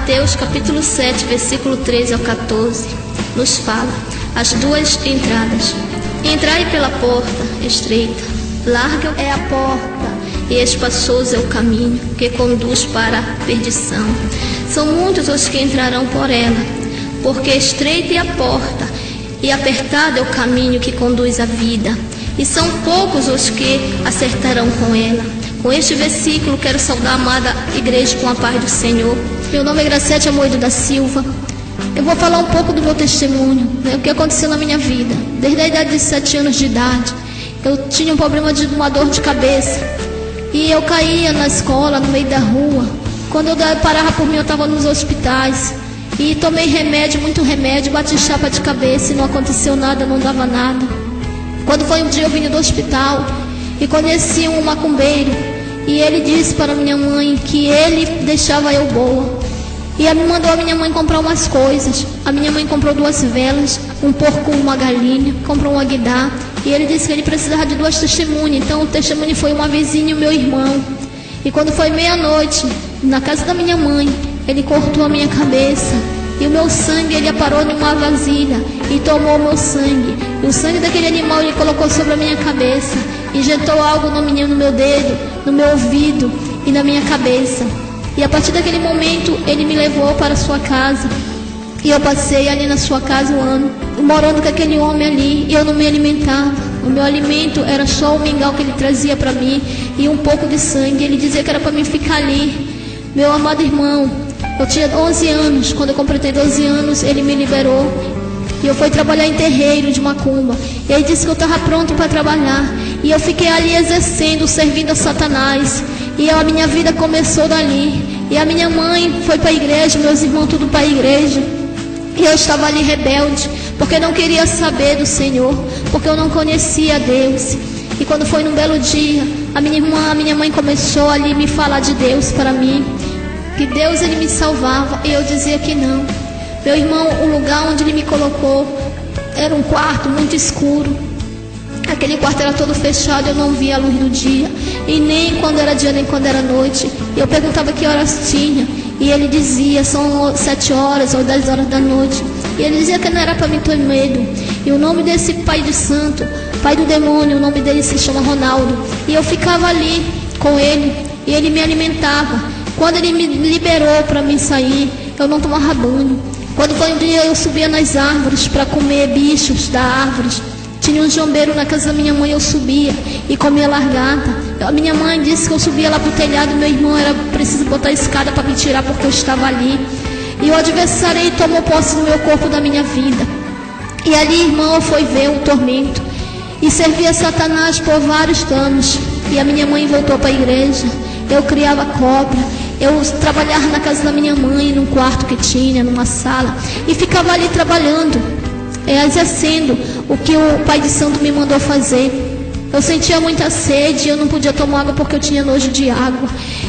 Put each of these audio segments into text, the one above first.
Mateus capítulo 7, versículo 13 ao 14, nos fala as duas entradas. Entrai pela porta estreita, larga é a porta e espaçoso é o caminho que conduz para a perdição. São muitos os que entrarão por ela, porque estreita é a porta e apertado é o caminho que conduz à vida, e são poucos os que acertarão com ela. Com este versículo quero saudar a amada igreja com a paz do Senhor. Meu nome é Graciete Amoedo da Silva. Eu vou falar um pouco do meu testemunho, o que aconteceu na minha vida. Desde a idade de 7 anos de idade, eu tinha um problema de uma dor de cabeça. E eu caía na escola, no meio da rua. Quando eu parava por mim, eu estava nos hospitais. E tomei remédio, muito remédio, bati chapa de cabeça e não aconteceu nada, não dava nada. Quando foi um dia eu vim do hospital e conheci um macumbeiro. E ele disse para minha mãe que ele deixava eu boa. E ele mandou a minha mãe comprar umas coisas. A minha mãe comprou 2 velas, um porco, uma galinha, comprou um aguidar. E ele disse que ele precisava de 2 testemunhas. Então o testemunho foi uma vizinha e o meu irmão. E quando foi meia-noite, na casa da minha mãe, ele cortou a minha cabeça. E o meu sangue ele aparou numa vasilha e tomou o meu sangue. E o sangue daquele animal ele colocou sobre a minha cabeça. Injetou algo no meu dedo, no meu ouvido e na minha cabeça. E a partir daquele momento ele me levou para a sua casa. E eu passei ali na sua casa 1 ano, morando com aquele homem ali. E eu não me alimentava. O meu alimento era só o mingau que ele trazia para mim e um pouco de sangue. Ele dizia que era para mim ficar ali. Meu amado irmão, eu tinha 11 anos. Quando eu completei 12 anos, ele me liberou. E eu fui trabalhar em terreiro de macumba. E ele disse que eu estava pronto para trabalhar. E eu fiquei ali exercendo, servindo a Satanás. E a minha vida começou dali. E a minha mãe foi para a igreja, meus irmãos tudo para a igreja. E eu estava ali rebelde, porque eu não queria saber do Senhor, porque eu não conhecia Deus. E quando foi num belo dia, a minha mãe começou ali me falar de Deus para mim. Que Deus ele me salvava. E eu dizia que não. Meu irmão, o lugar onde ele me colocou era um quarto muito escuro. Aquele quarto era todo fechado, eu não via a luz do dia. E nem quando era dia, nem quando era noite. E eu perguntava que horas tinha. E ele dizia, são 7 horas ou 10 horas da noite. E ele dizia que não era para mim ter medo. E o nome desse pai de santo, pai do demônio, o nome dele se chama Ronaldo. E eu ficava ali com ele. E ele me alimentava. Quando ele me liberou para mim sair, eu não tomava banho. Quando foi um dia eu subia nas árvores para comer bichos da árvore. Tinha um jombeiro na casa da minha mãe, eu subia e comia largata. A minha mãe disse que eu subia lá pro telhado, meu irmão era preciso botar a escada para me tirar porque eu estava ali. E o adversário tomou posse no meu corpo, da minha vida. E ali, irmão, eu fui ver um tormento. E servia Satanás por vários anos. E a minha mãe voltou para a igreja. Eu criava cobra. Eu trabalhava na casa da minha mãe, num quarto que tinha, numa sala. E ficava ali trabalhando, exercendo o que o pai de santo me mandou fazer. Eu sentia muita sede, eu não podia tomar água porque eu tinha nojo de água.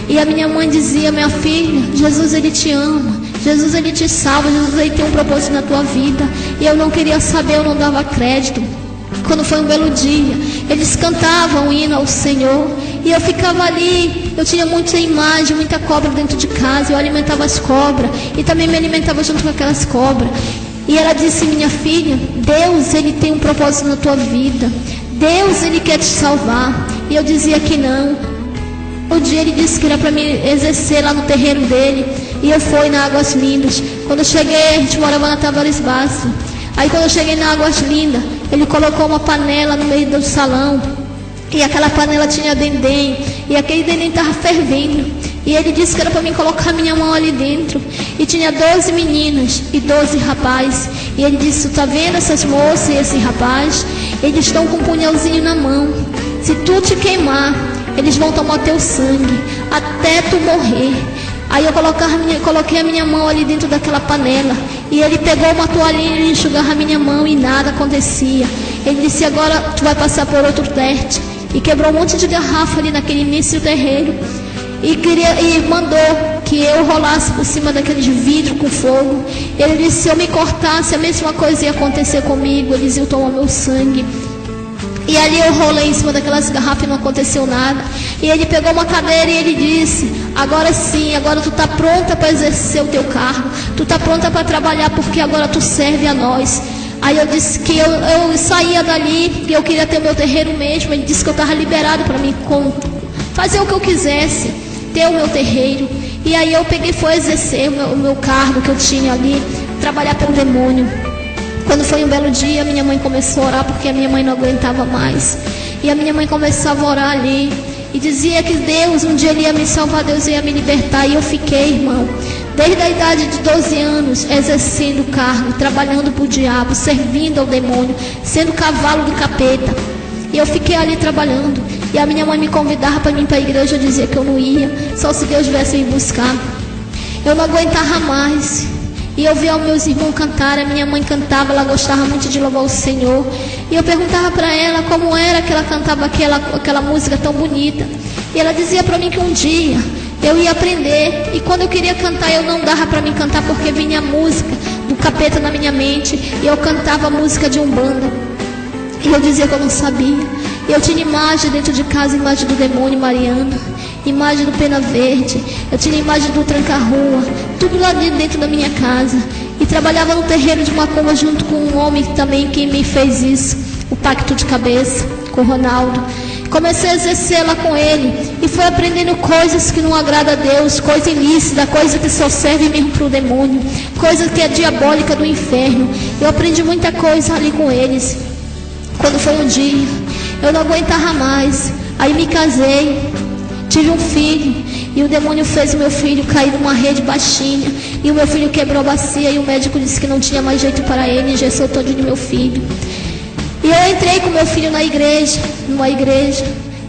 E a minha mãe dizia, minha filha, Jesus ele te ama, Jesus ele te salva, Jesus ele tem um propósito na tua vida. E eu não queria saber, eu não dava crédito. Quando foi um belo dia, eles cantavam o hino ao Senhor. E eu ficava ali, eu tinha muita imagem, muita cobra dentro de casa. Eu alimentava as cobras e também me alimentava junto com aquelas cobras. E ela disse, minha filha, Deus ele tem um propósito na tua vida. Deus ele quer te salvar. E eu dizia que não. Um dia ele disse que era para me exercer lá no terreiro dele. E eu fui na Águas Lindas. Quando eu cheguei, a gente morava na Tavares Baixo. Aí quando eu cheguei na Águas Lindas, ele colocou uma panela no meio do salão. E aquela panela tinha dendém. E aquele dendém estava fervendo. E ele disse que era para mim colocar minha mão ali dentro. E tinha 12 meninas e 12 rapazes. E ele disse, tá vendo essas moças e esse rapaz? Eles estão com um punhalzinho na mão. Se tu te queimar, eles vão tomar teu sangue até tu morrer. Aí eu coloquei a minha mão ali dentro daquela panela. E ele pegou uma toalhinha e enxugava a minha mão e nada acontecia. Ele disse, agora tu vai passar por outro teste. E quebrou um monte de garrafa ali naquele início do terreiro. E mandou que eu rolasse por cima daqueles vidros com fogo. Ele disse, se eu me cortasse, a mesma coisa ia acontecer comigo. Eles iam tomar meu sangue. E ali eu rolei em cima daquelas garrafas e não aconteceu nada. E ele pegou uma cadeira e ele disse: agora sim, agora tu está pronta para exercer o teu cargo. Tu está pronta para trabalhar porque agora tu serve a nós. Aí eu disse que eu saía dali, que eu queria ter o meu terreiro mesmo. Ele disse que eu estava liberado para mim fazer o que eu quisesse, ter o meu terreiro. E aí eu peguei e fui exercer o meu cargo que eu tinha ali, trabalhar pelo demônio. Quando foi um belo dia, minha mãe começou a orar porque a minha mãe não aguentava mais. E a minha mãe começava a orar ali e dizia que Deus, um dia Ele ia me salvar, Deus ia me libertar. E eu fiquei, irmão, desde a idade de 12 anos, exercendo o cargo, trabalhando para o diabo, servindo ao demônio, sendo cavalo do capeta. E eu fiquei ali trabalhando. E a minha mãe me convidava para ir para a igreja, eu dizia que eu não ia, só se Deus viesse me buscar. Eu não aguentava mais. E eu via os meus irmãos cantar, a minha mãe cantava, ela gostava muito de louvar o Senhor. E eu perguntava para ela como era que ela cantava aquela música tão bonita. E ela dizia para mim que um dia eu ia aprender. E quando eu queria cantar, eu não dava para mim cantar porque vinha a música do capeta na minha mente. E eu cantava a música de Umbanda. E eu dizia que eu não sabia. E eu tinha imagem dentro de casa, imagem do demônio Mariana, imagem do Pena Verde, eu tinha imagem do Tranca-Rua, tudo lá dentro da minha casa. E trabalhava no terreiro de Macumba junto com um homem também que me fez isso, o pacto de cabeça, com o Ronaldo. Comecei a exercer lá com ele e fui aprendendo coisas que não agradam a Deus, coisa ilícita, coisa que só serve mesmo para o demônio, coisa que é diabólica do inferno. Eu aprendi muita coisa ali com eles. Quando foi um dia, eu não aguentava mais, aí me casei, tive um filho, e o demônio fez o meu filho cair numa rede baixinha, e o meu filho quebrou a bacia, e o médico disse que não tinha mais jeito para ele, e engessou todo de meu filho. E eu entrei com meu filho na igreja, numa igreja,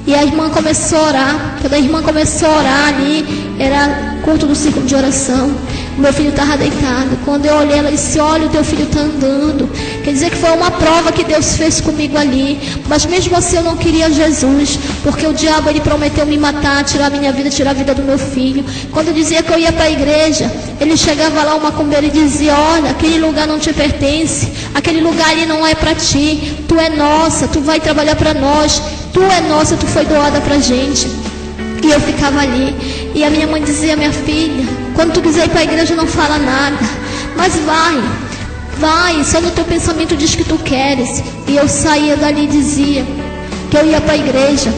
e a irmã começou a orar. Quando a irmã começou a orar ali, era culto do círculo de oração. O meu filho estava deitado. Quando eu olhei, ela disse: olha, o teu filho está andando. Quer dizer que foi uma prova que Deus fez comigo ali. Mas mesmo assim eu não queria Jesus, porque o diabo ele prometeu me matar, tirar a minha vida, tirar a vida do meu filho. Quando eu dizia que eu ia para a igreja, ele chegava lá, o macumbeiro, e dizia: olha, aquele lugar não te pertence, aquele lugar ali não é para ti, tu é nossa, tu vai trabalhar para nós, tu é nossa, tu foi doada para a gente. E eu ficava ali, e a minha mãe dizia: minha filha, quando tu quiser ir para a igreja não fala nada, mas vai, só no teu pensamento diz que tu queres. E eu saía dali e dizia que eu ia para a igreja.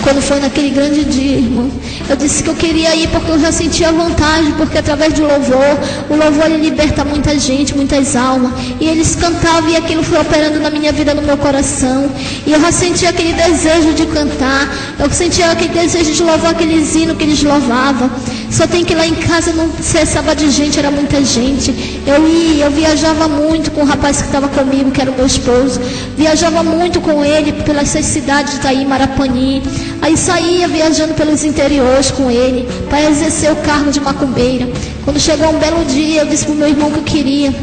Quando foi naquele grande dia, irmão, eu disse que eu queria ir porque eu já sentia vontade, porque através do louvor, o louvor ele liberta muita gente, muitas almas. E eles cantavam e aquilo foi operando na minha vida, no meu coração. E eu já sentia aquele desejo de cantar, eu sentia aquele desejo de louvar aqueles hinos que eles louvavam. Só tem que ir lá em casa não cessava de gente, era muita gente. Eu viajava muito com o rapaz que estava comigo, que era o meu esposo. Viajava muito com ele pelas cidades de Itaí, Marapani. Aí saía viajando pelos interiores com ele, para exercer o cargo de macumbeira. Quando chegou um belo dia, eu disse para o meu irmão que eu queria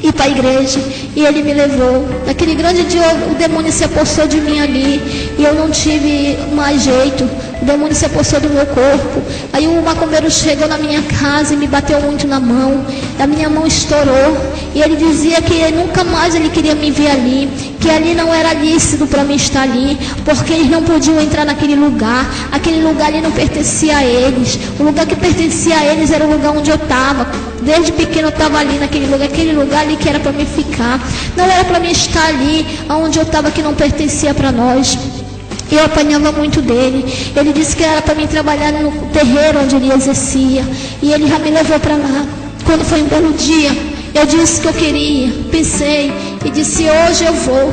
ir para a igreja, e ele me levou. Naquele grande dia o demônio se apossou de mim ali, e eu não tive mais jeito. O demônio se apossou do meu corpo. Aí o macumbeiro chegou na minha casa e me bateu muito na mão. A minha mão estourou. E ele dizia que nunca mais ele queria me ver ali, que ali não era lícito para mim estar ali, porque eles não podiam entrar naquele lugar. Aquele lugar ali não pertencia a eles. O lugar que pertencia a eles era o lugar onde eu estava. Desde pequeno eu estava ali naquele lugar, aquele lugar ali que era para mim ficar. Não era para mim estar ali onde eu estava, que não pertencia para nós. Eu apanhava muito dele. Ele disse que era para mim trabalhar no terreiro onde ele exercia. E ele já me levou para lá. Quando foi um belo dia, eu disse que eu queria. Pensei e disse: hoje eu vou.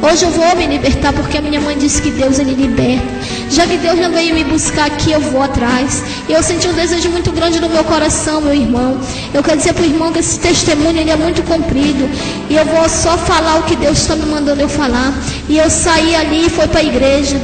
Hoje eu vou me libertar, porque a minha mãe disse que Deus ele liberta. Já que Deus não veio me buscar aqui, eu vou atrás. E eu senti um desejo muito grande no meu coração, meu irmão. Eu quero dizer para o irmão que esse testemunho ele é muito comprido. E eu vou só falar o que Deus está me mandando eu falar. E eu saí ali e fui para a igreja.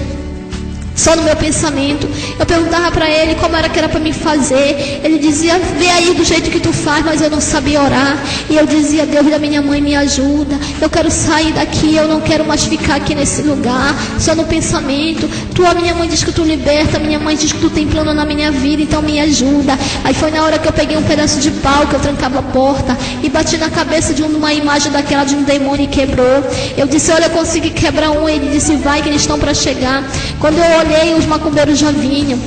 só no meu pensamento. Eu perguntava para ele como era que era para me fazer. Ele dizia, vê aí do jeito que tu faz, mas eu não sabia orar. E eu dizia, Deus da minha mãe, me ajuda. Eu quero sair daqui, eu não quero mais ficar aqui nesse lugar, só no pensamento. A minha mãe diz que tu liberta, minha mãe diz que tu tem plano na minha vida, então me ajuda. Aí foi na hora que eu peguei um pedaço de pau, que eu trancava a porta, e bati na cabeça de uma imagem daquela de um demônio e quebrou. Eu disse, olha, eu consegui quebrar um. Ele disse, vai que eles estão para chegar. Quando eu olhei, os macumbeiros já vinham.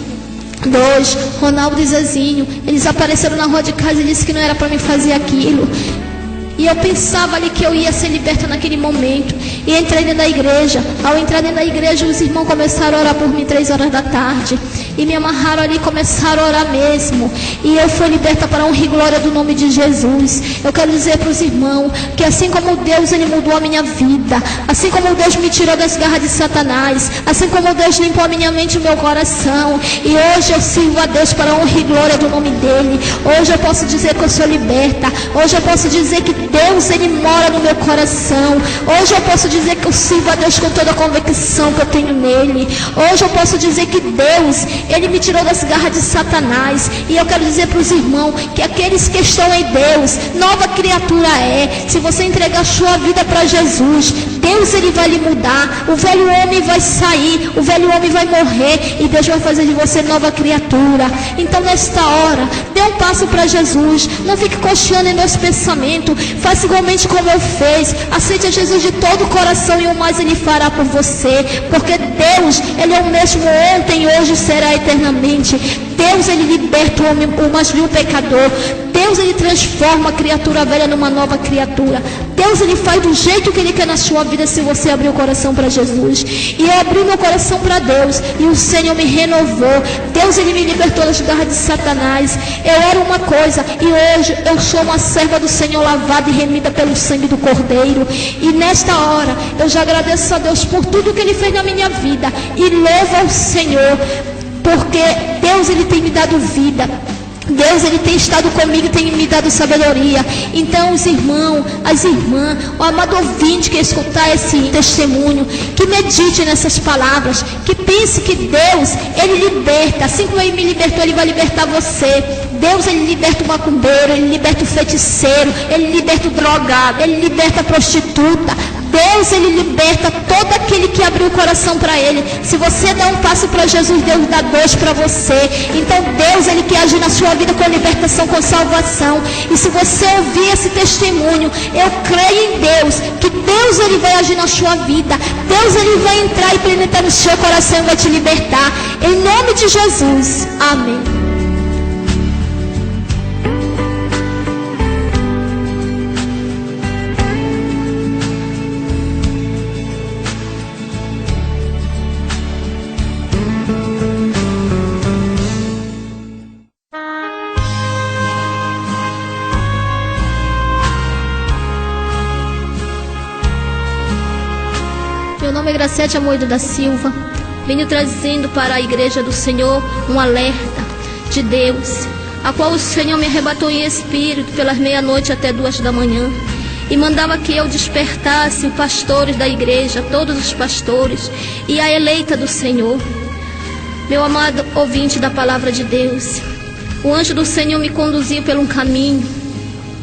2, Ronaldo e Zezinho, eles apareceram na rua de casa e disse que não era para me fazer aquilo. E eu pensava ali que eu ia ser liberta naquele momento. E entrei dentro da igreja. Ao entrar dentro da igreja, os irmãos começaram a orar por mim 3 horas da tarde. E me amarraram ali e começaram a orar mesmo. E eu fui liberta para a honra e glória do nome de Jesus. Eu quero dizer para os irmãos que assim como Deus, Ele mudou a minha vida. Assim como Deus me tirou das garras de Satanás. Assim como Deus limpou a minha mente e o meu coração. E hoje eu sirvo a Deus para a honra e glória do nome dEle. Hoje eu posso dizer que eu sou liberta. Hoje eu posso dizer que Deus, Ele mora no meu coração. Hoje eu posso dizer que eu sirvo a Deus com toda a convicção que eu tenho nele. Hoje eu posso dizer que Deus, Ele me tirou das garras de Satanás. E eu quero dizer para os irmãos que aqueles que estão em Deus, nova criatura é. Se você entregar a sua vida para Jesus, Deus, Ele vai lhe mudar. O velho homem vai sair, o velho homem vai morrer e Deus vai fazer de você nova criatura. Então nesta hora, dê um passo para Jesus. Não fique cocheando em meus pensamentos. Faça igualmente como eu fiz. Aceite a Jesus de todo o coração e o mais Ele fará por você. Porque Deus, Ele é o mesmo ontem, hoje e será eternamente. Deus, Ele liberta o homem, o mais vil pecador. Deus, Ele transforma a criatura velha numa nova criatura. Deus, Ele faz do jeito que Ele quer na sua vida se você abrir o coração para Jesus. E eu abri meu coração para Deus e o Senhor me renovou. Deus, Ele me libertou das garras de Satanás. Eu era uma coisa e hoje eu sou uma serva do Senhor, lavada e remida pelo sangue do Cordeiro. E nesta hora eu já agradeço a Deus por tudo que Ele fez na minha vida e louvo ao Senhor, porque Deus, Ele tem me dado vida. Deus, Ele tem estado comigo e tem me dado sabedoria. Então os irmãos, as irmãs, o amado ouvinte que escutar esse testemunho, que medite nessas palavras, que pense que Deus, Ele liberta. Assim como Ele me libertou, Ele vai libertar você. Deus, Ele liberta o macumbeiro, Ele liberta o feiticeiro, Ele liberta o drogado, Ele liberta a prostituta. Deus, Ele liberta todo aquele que abriu o coração para Ele. Se você der um passo para Jesus, Deus dá 2 para você. Então Deus, Ele quer agir na sua vida com libertação, com salvação. E se você ouvir esse testemunho, eu creio em Deus, que Deus, Ele vai agir na sua vida. Deus, Ele vai entrar e penetrar no seu coração e vai te libertar. Em nome de Jesus. Amém. Meu nome é Graciete Amoedo da Silva. Venho trazendo para a Igreja do Senhor um alerta de Deus, a qual o Senhor me arrebatou em espírito pelas 00:30 até 2 da manhã e mandava que eu despertasse os pastores da igreja, todos os pastores e a eleita do Senhor. Meu amado ouvinte da palavra de Deus, o anjo do Senhor me conduziu por um caminho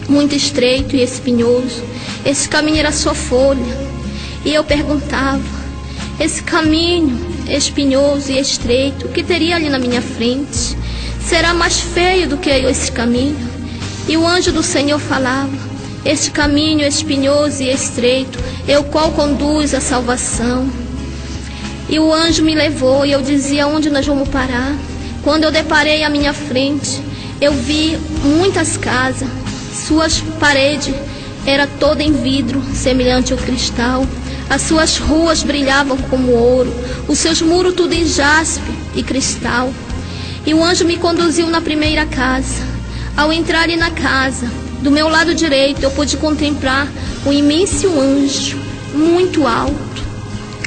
muito estreito e espinhoso. Esse caminho era só folha. E eu perguntava, esse caminho espinhoso e estreito, o que teria ali na minha frente? Será mais feio do que esse caminho? E o anjo do Senhor falava, este caminho espinhoso e estreito é o qual conduz à salvação. E o anjo me levou e eu dizia, onde nós vamos parar? Quando eu deparei à minha frente, eu vi muitas casas, suas paredes eram todas em vidro, semelhante ao cristal. As suas ruas brilhavam como ouro, os seus muros tudo em jaspe e cristal. E o anjo me conduziu na primeira casa. Ao entrar ali na casa, do meu lado direito, eu pude contemplar um imenso anjo, muito alto.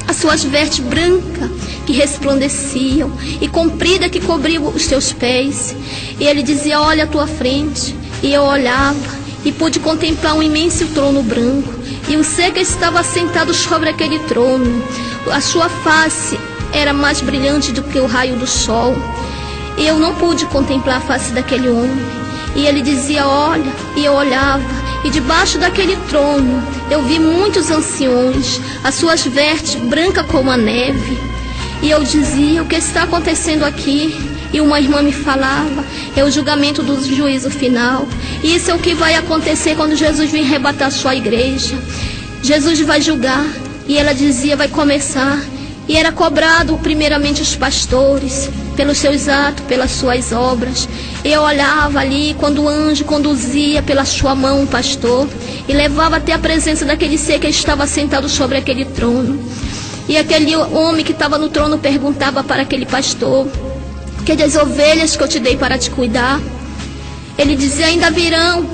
As suas vestes brancas que resplandeciam e comprida que cobriam os teus pés. E ele dizia, olha à tua frente. E eu olhava e pude contemplar um imenso trono branco. E o ser que estava sentado sobre aquele trono, a sua face era mais brilhante do que o raio do sol. E eu não pude contemplar a face daquele homem. E ele dizia, olha, e eu olhava, e debaixo daquele trono eu vi muitos anciões, as suas vestes brancas como a neve. E eu dizia, o que está acontecendo aqui? E uma irmã me falava, é o julgamento do juízo final. E isso é o que vai acontecer quando Jesus vir arrebatar a sua igreja. Jesus vai julgar. E ela dizia, vai começar. E era cobrado primeiramente os pastores, pelos seus atos, pelas suas obras. Eu olhava ali quando o anjo conduzia pela sua mão o pastor e levava até a presença daquele ser que estava sentado sobre aquele trono. E aquele homem que estava no trono perguntava para aquele pastor, que das ovelhas que eu te dei para te cuidar? Ele dizia, ainda virão.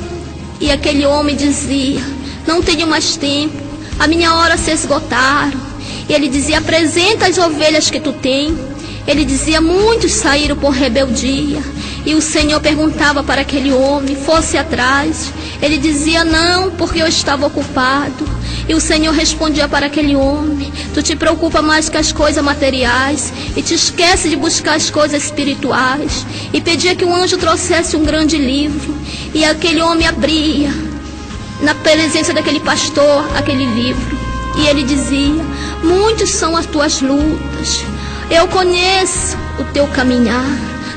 E aquele homem dizia, não tenho mais tempo, a minha hora se esgotaram. E ele dizia, apresenta as ovelhas que tu tem. Ele dizia, muitos saíram por rebeldia. E o Senhor perguntava para aquele homem, fosse atrás. Ele dizia, não, porque eu estava ocupado. E o Senhor respondia para aquele homem, tu te preocupa mais com as coisas materiais e te esquece de buscar as coisas espirituais. E pedia que o anjo trouxesse um grande livro. E aquele homem abria, na presença daquele pastor, aquele livro. E ele dizia, muitas são as tuas lutas. Eu conheço o teu caminhar.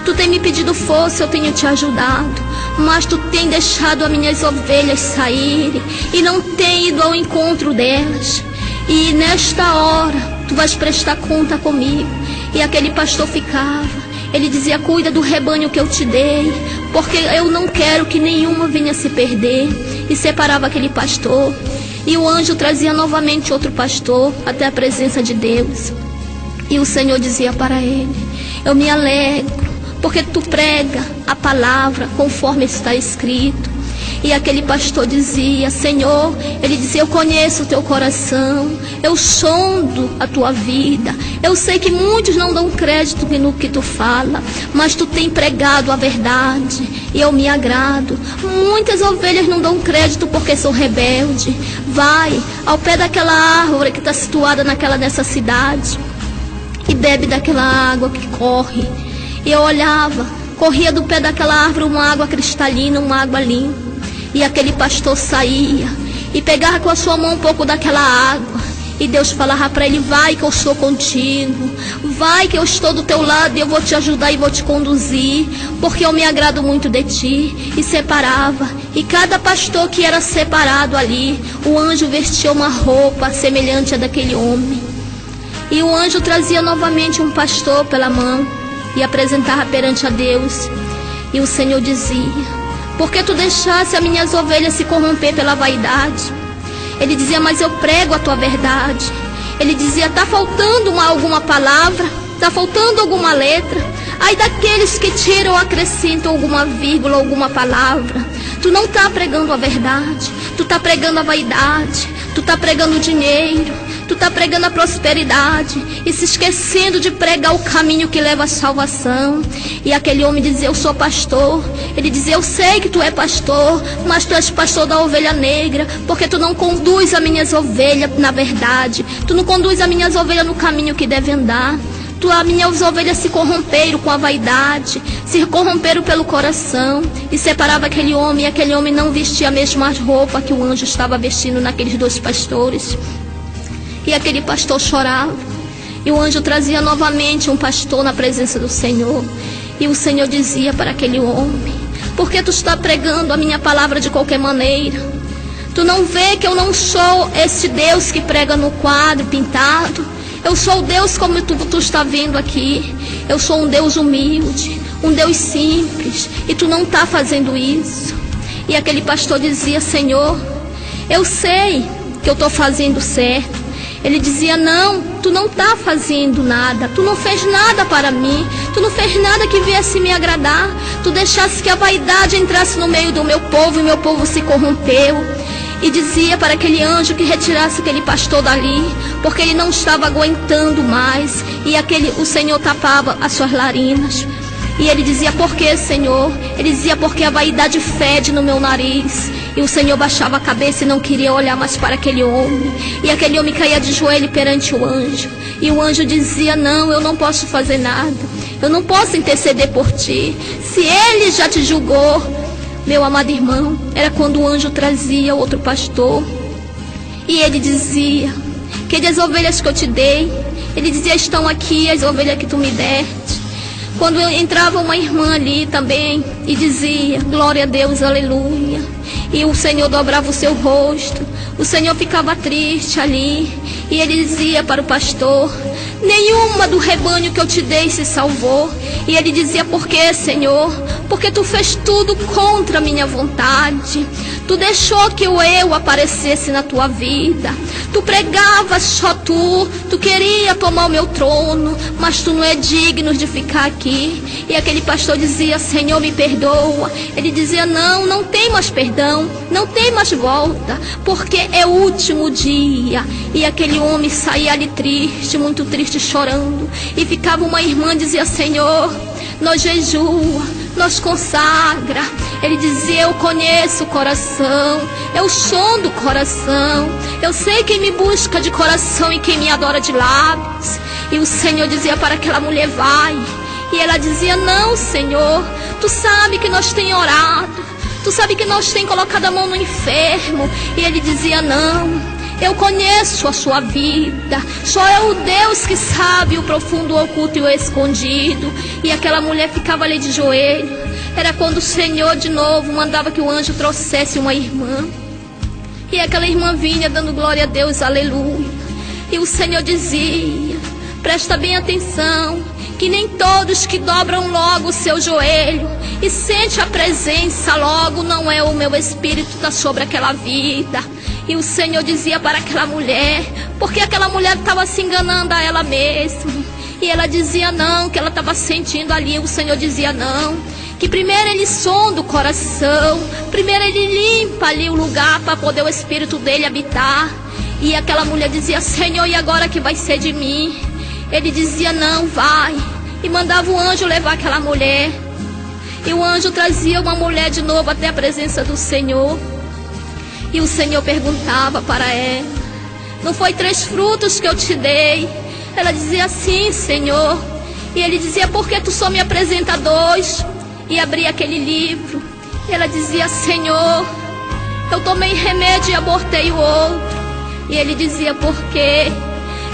Tu tem me pedido força, eu tenho te ajudado. Mas tu tem deixado as minhas ovelhas saírem e não tem ido ao encontro delas. E nesta hora, tu vais prestar conta comigo. E aquele pastor ficava. Ele dizia, cuida do rebanho que eu te dei, porque eu não quero que nenhuma venha se perder. E separava aquele pastor. E o anjo trazia novamente outro pastor até a presença de Deus. E o Senhor dizia para ele, eu me alegro, porque tu prega a palavra conforme está escrito. E aquele pastor dizia, Senhor, ele dizia, eu conheço o teu coração, eu sondo a tua vida. Eu sei que muitos não dão crédito no que tu fala, mas tu tem pregado a verdade e eu me agrado. Muitas ovelhas não dão crédito porque são rebeldes. Vai ao pé daquela árvore que está situada nessa cidade e bebe daquela água que corre. E eu olhava, corria do pé daquela árvore uma água cristalina, uma água limpa. E aquele pastor saía e pegava com a sua mão um pouco daquela água. E Deus falava para ele, vai que eu sou contigo. Vai que eu estou do teu lado e eu vou te ajudar e vou te conduzir. Porque eu me agrado muito de ti. E separava. E cada pastor que era separado ali, o anjo vestia uma roupa semelhante à daquele homem. E o anjo trazia novamente um pastor pela mão e apresentava perante a Deus. E o Senhor dizia, porque tu deixasse as minhas ovelhas se corromper pela vaidade? Ele dizia, mas eu prego a tua verdade. Ele dizia, está faltando alguma palavra? Está faltando alguma letra? Ai daqueles que tiram ou acrescentam alguma vírgula, alguma palavra. Tu não está pregando a verdade. Tu está pregando a vaidade. Tu está pregando o dinheiro. Tu está pregando a prosperidade e se esquecendo de pregar o caminho que leva à salvação. E aquele homem dizia, eu sou pastor. Ele dizia, eu sei que tu é pastor, mas tu és pastor da ovelha negra, porque tu não conduz as minhas ovelhas na verdade. Tu não conduz as minhas ovelhas no caminho que devem andar. As minhas ovelhas se corromperam com a vaidade, se corromperam pelo coração. E separava aquele homem, e aquele homem não vestia a mesma roupa que o anjo estava vestindo naqueles dois pastores. E aquele pastor chorava. E o anjo trazia novamente um pastor na presença do Senhor. E o Senhor dizia para aquele homem, por que tu está pregando a minha palavra de qualquer maneira? Tu não vê que eu não sou esse Deus que prega no quadro pintado? Eu sou o Deus como tu está vendo aqui. Eu sou um Deus humilde, um Deus simples. E tu não está fazendo isso. E aquele pastor dizia, Senhor, eu sei que eu estou fazendo certo. Ele dizia, não, tu não está fazendo nada, tu não fez nada para mim, tu não fez nada que viesse me agradar, tu deixasse que a vaidade entrasse no meio do meu povo e meu povo se corrompeu. E dizia para aquele anjo que retirasse aquele pastor dali, porque ele não estava aguentando mais. E o Senhor tapava as suas narinas. E ele dizia: por que, Senhor? Ele dizia: porque a vaidade fede no meu nariz. E o Senhor baixava a cabeça e não queria olhar mais para aquele homem. E aquele homem caía de joelho perante o anjo. E o anjo dizia: não, eu não posso fazer nada. Eu não posso interceder por ti. Se ele já te julgou, meu amado irmão, era quando o anjo trazia outro pastor. E ele dizia: que as ovelhas que eu te dei, ele dizia: estão aqui as ovelhas que tu me deste. Quando entrava uma irmã ali também e dizia: glória a Deus, aleluia, e o Senhor dobrava o seu rosto, o Senhor ficava triste ali, e ele dizia para o pastor: nenhuma do rebanho que eu te dei se salvou. E ele dizia: por que, Senhor? Porque tu fez tudo contra a minha vontade. Tu deixou que eu aparecesse na tua vida. Tu pregavas só tu queria tomar o meu trono, mas tu não é digno de ficar aqui. E aquele pastor dizia: Senhor, me perdoa. Ele dizia: não tem mais perdão, não tem mais volta, porque é o último dia. E aquele homem saía ali triste, muito triste, chorando. E ficava uma irmã e dizia: Senhor, nós jejua, nós consagra. Ele dizia: eu conheço o coração, eu som do coração, eu sei quem me busca de coração e quem me adora de lábios. E o Senhor dizia para aquela mulher: vai. E ela dizia: não, Senhor, tu sabe que nós tem orado, tu sabe que nós tem colocado a mão no enfermo. E ele dizia: não, eu conheço a sua vida, só é o Deus que sabe o profundo, o oculto e o escondido. E aquela mulher ficava ali de joelho. Era quando o Senhor de novo mandava que o anjo trouxesse uma irmã. E aquela irmã vinha dando glória a Deus, aleluia. E o Senhor dizia: presta bem atenção, que nem todos que dobram logo o seu joelho e sente a presença logo, não é o meu espírito está sobre aquela vida. E o Senhor dizia para aquela mulher, porque aquela mulher estava se enganando a ela mesma. E ela dizia não, que ela estava sentindo ali. O Senhor dizia não, que primeiro ele sonda o coração, primeiro ele limpa ali o lugar para poder o espírito dele habitar. E aquela mulher dizia: Senhor, e agora que vai ser de mim? Ele dizia: não, vai. E mandava o anjo levar aquela mulher. E o anjo trazia uma mulher de novo até a presença do Senhor. E o Senhor perguntava para ela: não foi 3 frutos que eu te dei? Ela dizia: sim, Senhor. E ele dizia: por que tu só me apresenta 2? E abria aquele livro. E ela dizia: Senhor, eu tomei remédio e abortei o outro. E ele dizia: por quê?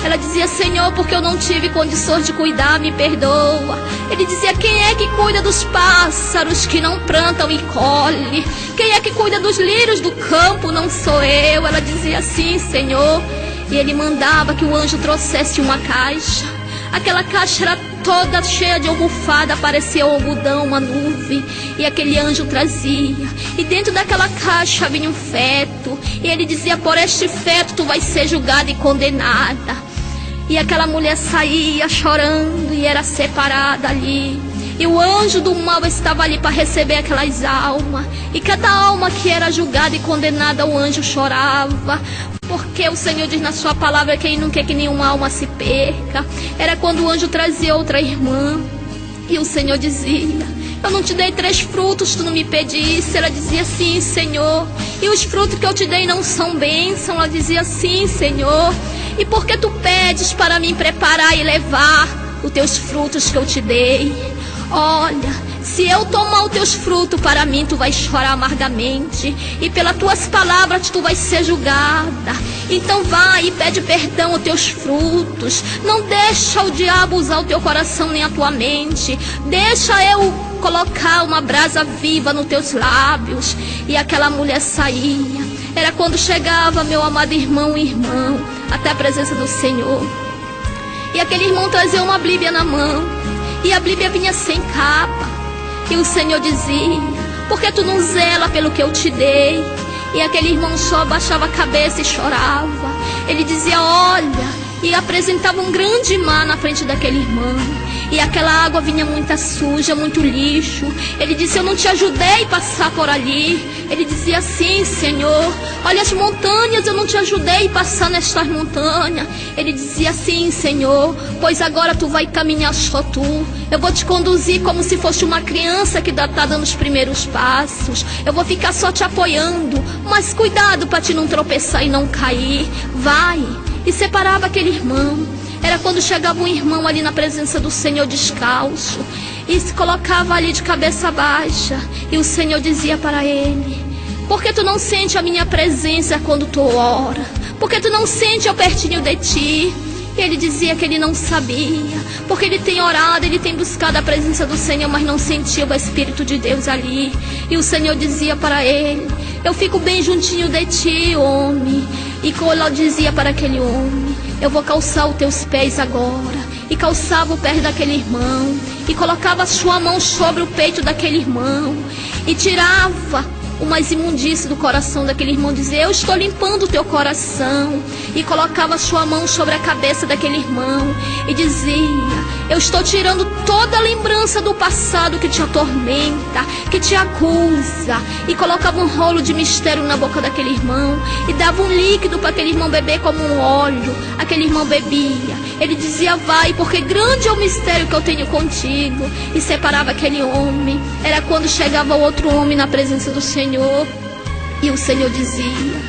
Ela dizia: Senhor, porque eu não tive condições de cuidar, me perdoa. Ele dizia: quem é que cuida dos pássaros que não plantam e colhe? Quem é que cuida dos lírios do campo? Não sou eu. Ela dizia: sim, Senhor. E ele mandava que o anjo trouxesse uma caixa. Aquela caixa era toda cheia de almofada, parecia um algodão, uma nuvem. E aquele anjo trazia. E dentro daquela caixa vinha um feto. E ele dizia: por este feto tu vai ser julgada e condenada. E aquela mulher saía chorando e era separada ali. E o anjo do mal estava ali para receber aquelas almas. E cada alma que era julgada e condenada, o anjo chorava. Porque o Senhor diz na sua palavra que Ele não quer que nenhuma alma se perca. Era quando o anjo trazia outra irmã. E o Senhor dizia: eu não te dei 3 frutos, tu não me pedisse. Ela dizia: sim, Senhor. E os frutos que eu te dei não são bênção? Ela dizia: sim, Senhor. E por que tu pedes para mim preparar e levar os teus frutos que eu te dei? Olha, se eu tomar os teus frutos para mim, tu vais chorar amargamente. E pelas tuas palavras tu vais ser julgada. Então vai e pede perdão aos teus frutos. Não deixa o diabo usar o teu coração nem a tua mente. Deixa eu colocar uma brasa viva nos teus lábios. E aquela mulher saía. Era quando chegava, meu amado irmão e irmão, até a presença do Senhor. E aquele irmão trazia uma Bíblia na mão. E a Bíblia vinha sem capa. E o Senhor dizia: por que tu não zela pelo que eu te dei? E aquele irmão só abaixava a cabeça e chorava. Ele dizia: olha, e apresentava um grande mar na frente daquele irmão. E aquela água vinha muita suja, muito lixo. Ele disse: eu não te ajudei a passar por ali. Ele dizia assim: Senhor, olha as montanhas, eu não te ajudei a passar nestas montanhas. Ele dizia assim: Senhor, pois agora tu vai caminhar só tu. Eu vou te conduzir como se fosse uma criança que está dando os primeiros passos. Eu vou ficar só te apoiando, mas cuidado para te não tropeçar e não cair. Vai. E separava aquele irmão. Era quando chegava um irmão ali na presença do Senhor descalço e se colocava ali de cabeça baixa, e o Senhor dizia para ele: por que tu não sente a minha presença quando tu ora? Por que tu não sente eu pertinho de ti? E ele dizia que ele não sabia, porque ele tem orado, ele tem buscado a presença do Senhor, mas não sentia o Espírito de Deus ali. E o Senhor dizia para ele: eu fico bem juntinho de ti, homem. E quando dizia para aquele homem: eu vou calçar os teus pés agora. E calçava o pé daquele irmão, e colocava a sua mão sobre o peito daquele irmão, e tirava o mais imundício do coração daquele irmão, dizia: eu estou limpando o teu coração. E colocava a sua mão sobre a cabeça daquele irmão e dizia: eu estou tirando toda a lembrança do passado que te atormenta, que te acusa. E colocava um rolo de mistério na boca daquele irmão e dava um líquido para aquele irmão beber como um óleo. Aquele irmão bebia. Ele dizia: vai, porque grande é o mistério que eu tenho contigo. E separava aquele homem. Era quando chegava outro homem na presença do Senhor, e o Senhor dizia: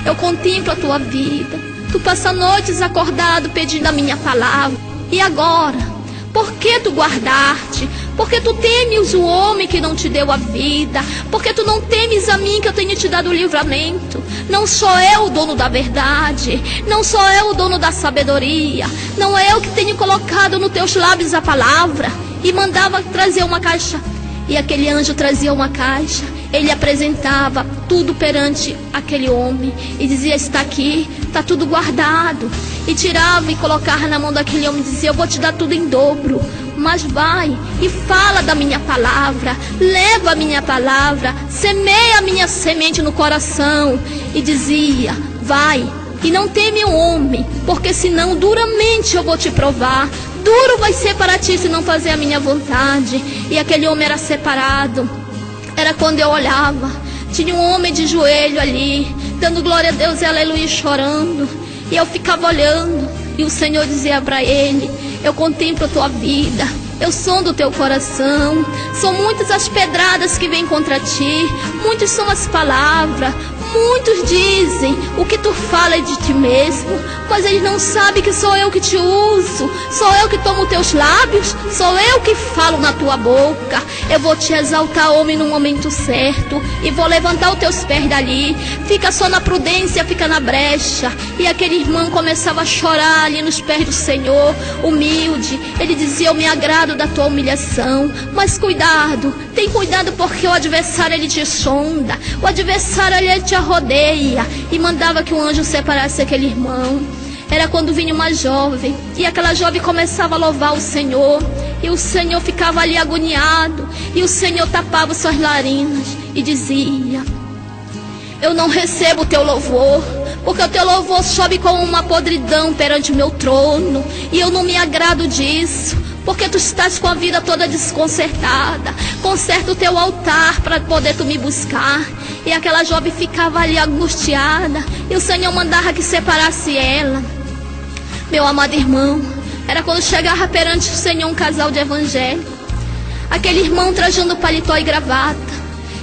eu contemplo a tua vida. Tu passa noites acordado pedindo a minha palavra. E agora? Por que tu guardaste? Porque tu temes o homem que não te deu a vida? Porque tu não temes a mim que eu tenho te dado o livramento? Não sou eu o dono da verdade, não sou eu o dono da sabedoria, não é eu que tenho colocado nos teus lábios a palavra? E mandava trazer uma caixa. E aquele anjo trazia uma caixa. Ele apresentava tudo perante aquele homem e dizia: está aqui, está tudo guardado. E tirava e colocava na mão daquele homem e dizia: eu vou te dar tudo em dobro, mas vai e fala da minha palavra, leva a minha palavra, semeia a minha semente no coração. E dizia: vai e não teme o homem, porque senão duramente eu vou te provar. Duro vai ser para ti se não fazer a minha vontade. E aquele homem era separado. Era quando eu olhava, tinha um homem de joelho ali, dando glória a Deus e aleluia, chorando. E eu ficava olhando, e o Senhor dizia para ele: eu contemplo a tua vida, eu sondo o teu coração. São muitas as pedradas que vêm contra ti, muitas são as palavras. Muitos dizem: o que tu fala é de ti mesmo, mas eles não sabem que sou eu que te uso, sou eu que tomo teus lábios, sou eu que falo na tua boca. Eu vou te exaltar, homem, no momento certo, e vou levantar os teus pés dali. Fica só na prudência, fica na brecha. E aquele irmão começava a chorar ali nos pés do Senhor, humilde. Ele dizia: eu me agrado da tua humilhação, mas cuidado, tem cuidado, porque o adversário ele te sonda, o adversário ele te rodeia. E mandava que o anjo separasse aquele irmão. Era quando vinha uma jovem, e aquela jovem começava a louvar o Senhor, e o Senhor ficava ali agoniado, e o Senhor tapava suas narinas e dizia: eu não recebo o teu louvor, porque o teu louvor sobe como uma podridão perante o meu trono, e eu não me agrado disso. Porque tu estás com a vida toda desconcertada. Conserta o teu altar para poder tu me buscar. E aquela jovem ficava ali angustiada, e o Senhor mandava que separasse ela. Meu amado irmão, era quando chegava perante o Senhor um casal de evangélicos. Aquele irmão trajando paletó e gravata.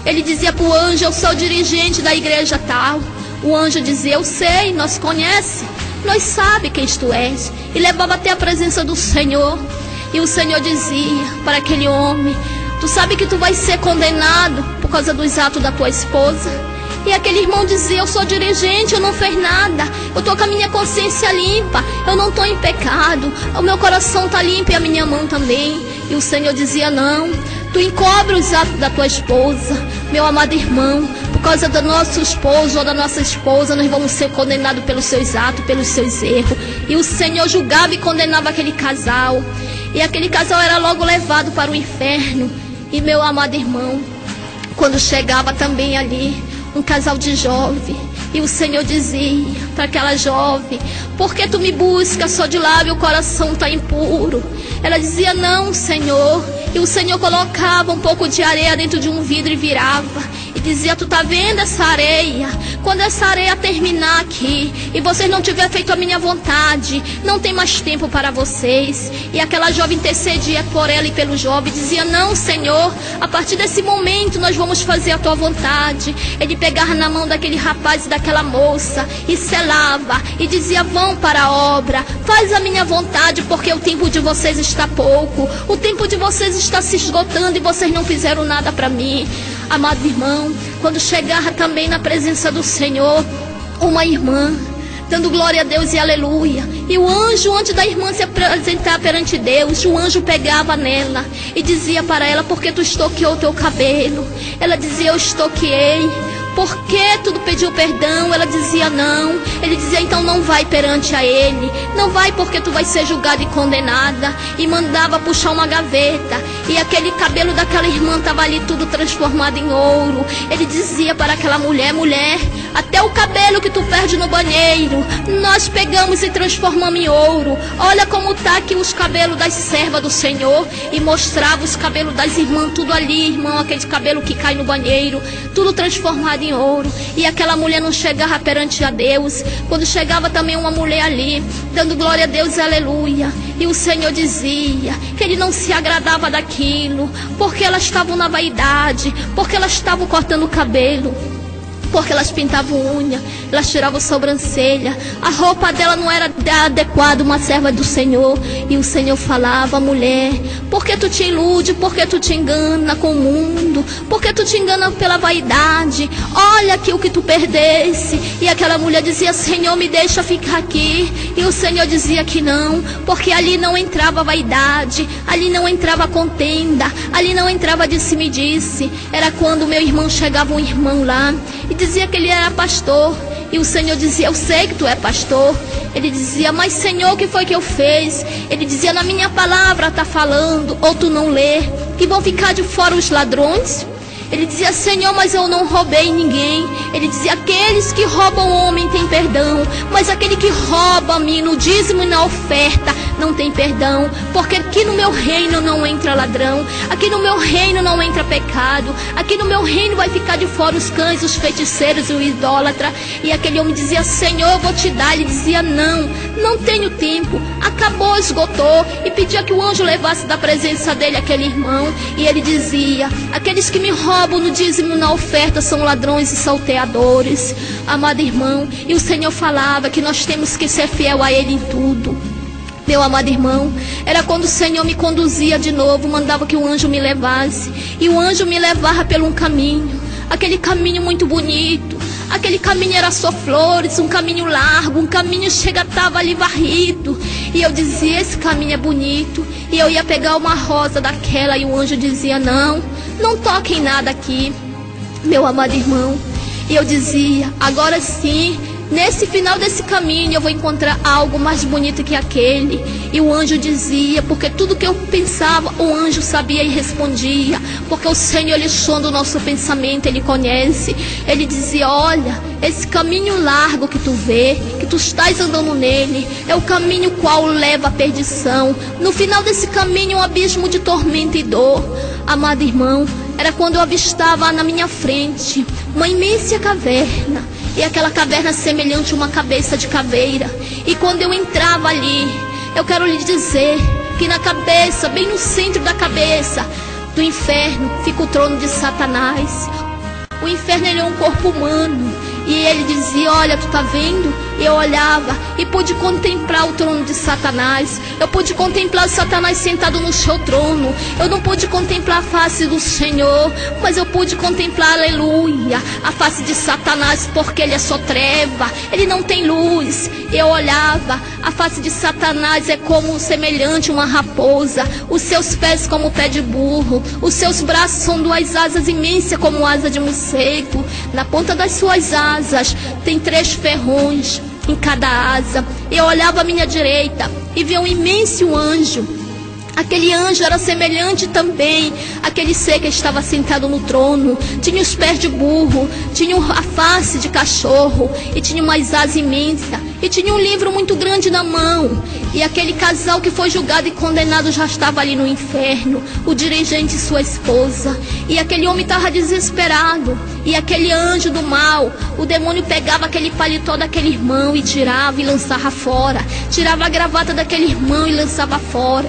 Ele dizia para o anjo: eu sou o dirigente da igreja tal. O anjo dizia: eu sei, nós conhece, nós sabe quem tu és. E levava até a presença do Senhor. E o Senhor dizia para aquele homem: tu sabe que tu vai ser condenado por causa dos atos da tua esposa? E aquele irmão dizia: eu sou dirigente, eu não fiz nada, eu estou com a minha consciência limpa, eu não estou em pecado, o meu coração está limpo e a minha mão também. E o Senhor dizia: não, tu encobre os atos da tua esposa. Meu amado irmão, por causa do nosso esposo ou da nossa esposa, nós vamos ser condenados pelos seus atos, pelos seus erros. E o Senhor julgava e condenava aquele casal. E aquele casal era logo levado para o inferno. E meu amado irmão, quando chegava também ali um casal de jovem, E o Senhor dizia para aquela jovem: por que tu me buscas só de lábio, o coração está impuro? Ela dizia: não, Senhor. E o Senhor colocava um pouco de areia dentro de um vidro e virava e dizia: tu tá vendo essa areia? Quando essa areia terminar aqui e vocês não tiver feito a minha vontade, não tem mais tempo para vocês. E aquela jovem intercedia por ela e pelo jovem, dizia: não, Senhor, a partir desse momento nós vamos fazer a tua vontade. Ele pegava na mão daquele rapaz e daquela moça e selava e dizia: vão para a obra, faz a minha vontade, porque o tempo de vocês está pouco, o tempo de vocês está se esgotando e vocês não fizeram nada para mim. Amado irmão, quando chegava também na presença do Senhor uma irmã, dando glória a Deus e aleluia, e o anjo, antes da irmã se apresentar perante Deus, o anjo pegava nela e dizia para ela: por que tu estoqueou o teu cabelo? Ela dizia: eu estoqueei. Por que tu pediu perdão? Ela dizia: não. Ele dizia: então não vai perante a ele, não vai, porque tu vai ser julgada e condenada. E mandava puxar uma gaveta, e aquele cabelo daquela irmã estava ali tudo transformado em ouro. Ele dizia para aquela mulher: mulher, até o cabelo que tu perde no banheiro, nós pegamos e transformamos em ouro. Olha como está aqui os cabelos das servas do Senhor. E mostrava os cabelos das irmãs, tudo ali, irmão, aquele cabelo que cai no banheiro, tudo transformado em ouro. E aquela mulher não chegava perante a Deus. Quando chegava também uma mulher ali, dando glória a Deus e aleluia, e o Senhor dizia que ele não se agradava daquilo, porque elas estavam na vaidade, porque elas estavam cortando o cabelo, porque elas pintavam unha, elas tiravam sobrancelha, a roupa dela não era adequada, uma serva do Senhor. E o Senhor falava: mulher, por que tu te ilude, por que tu te engana com o mundo, por que tu te engana pela vaidade? Olha aqui o que tu perdesse. E aquela mulher dizia: Senhor, me deixa ficar aqui. E o Senhor dizia que não, porque ali não entrava vaidade, ali não entrava contenda, ali não entrava disse-me-disse. Era quando meu irmão chegava, um irmão lá, e dizia que ele era pastor. E o Senhor dizia: eu sei que tu é pastor. Ele dizia: mas Senhor, o que foi que eu fiz? Ele dizia: na minha palavra está falando, ou tu não lê, que vão ficar de fora os ladrões? Ele dizia: Senhor, mas eu não roubei ninguém. Ele dizia: aqueles que roubam o homem têm perdão, mas aquele que rouba a mim no dízimo e na oferta não tem perdão, porque aqui no meu reino não entra ladrão, aqui no meu reino não entra pecado, aqui no meu reino vai ficar de fora os cães, os feiticeiros e o idólatra. E aquele homem dizia: Senhor, eu vou te dar. Ele dizia: não tenho tempo, acabou, esgotou. E pedia que o anjo levasse da presença dele aquele irmão. E ele dizia: aqueles que me roubam no dízimo e na oferta são ladrões e salteadores. Amado irmão, e o Senhor falava que nós temos que ser fiel a ele em tudo. Meu amado irmão, era quando o Senhor me conduzia de novo, mandava que o anjo me levasse. E o anjo me levava por um caminho, aquele caminho muito bonito. Aquele caminho era só flores, um caminho largo, um caminho chega, estava ali varrido. E eu dizia: esse caminho é bonito. E eu ia pegar uma rosa daquela, e o anjo dizia: não toque em nada aqui, meu amado irmão. E eu dizia: agora sim, nesse final desse caminho eu vou encontrar algo mais bonito que aquele. E o anjo dizia, porque tudo que eu pensava, o anjo sabia e respondia, porque o Senhor, ele sonda o nosso pensamento, ele conhece. Ele dizia: olha, esse caminho largo que tu vê, que tu estás andando nele, é o caminho qual leva à perdição. No final desse caminho, um abismo de tormento e dor. Amado irmão, era quando eu avistava na minha frente uma imensa caverna, e aquela caverna semelhante a uma cabeça de caveira. E quando eu entrava ali, eu quero lhe dizer que na cabeça, bem no centro da cabeça do inferno, fica o trono de Satanás. O inferno, ele é um corpo humano. E ele dizia: olha, tu tá vendo? Eu olhava e pude contemplar o trono de Satanás. Eu pude contemplar Satanás sentado no seu trono. Eu não pude contemplar a face do Senhor, mas eu pude contemplar, aleluia, a face de Satanás, porque ele é só treva, ele não tem luz. Eu olhava, a face de Satanás é como semelhante a uma raposa, os seus pés como o pé de burro, os seus braços são duas asas imensas como asa de morcego. Na ponta das suas asas tem 3 ferrões em cada asa. Eu olhava à minha direita e via um imenso anjo Aquele anjo era semelhante também àquele ser que estava sentado no trono. Tinha os pés de burro, tinha a face de cachorro e tinha umas asas imensas. E tinha um livro muito grande na mão. E aquele casal que foi julgado e condenado já estava ali no inferno. O dirigente e sua esposa. E aquele homem estava desesperado. E aquele anjo do mal, o demônio pegava aquele paletó daquele irmão e tirava e lançava fora. Tirava a gravata daquele irmão e lançava fora.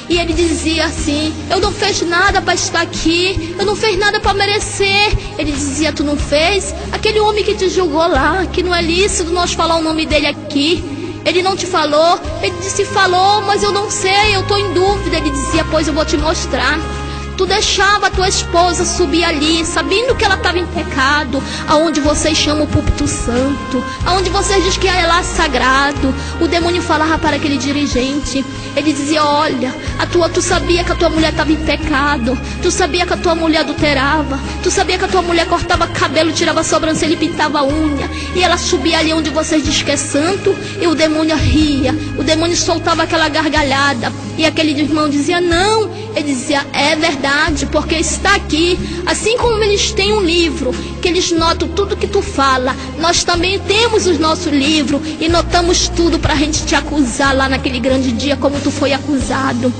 E ele dizia assim: eu não fiz nada para estar aqui, eu não fiz nada para merecer. Ele dizia: tu não fez? Aquele homem que te julgou lá, que não é lícito nós falar o nome dele aqui, ele não te falou? Ele disse: falou, mas eu não sei, eu estou em dúvida. Ele dizia: pois eu vou te mostrar. Tu deixava a tua esposa subir ali, sabendo que ela estava em pecado, aonde vocês chamam o púlpito santo, aonde vocês dizem que é lá sagrado. O demônio falava para aquele dirigente. Ele dizia: olha, tu sabia que a tua mulher estava em pecado, tu sabia que a tua mulher adulterava, tu sabia que a tua mulher cortava cabelo, tirava a sobrancelha e pintava a unha, e ela subia ali onde vocês dizem que é santo. E o demônio ria, o demônio soltava aquela gargalhada, e aquele irmão dizia: não. Ele dizia: é verdade, porque está aqui. Assim como eles têm um livro, que eles notam tudo que tu fala, nós também temos o nosso livro e notamos tudo para a gente te acusar lá naquele grande dia, como tu foi acusado.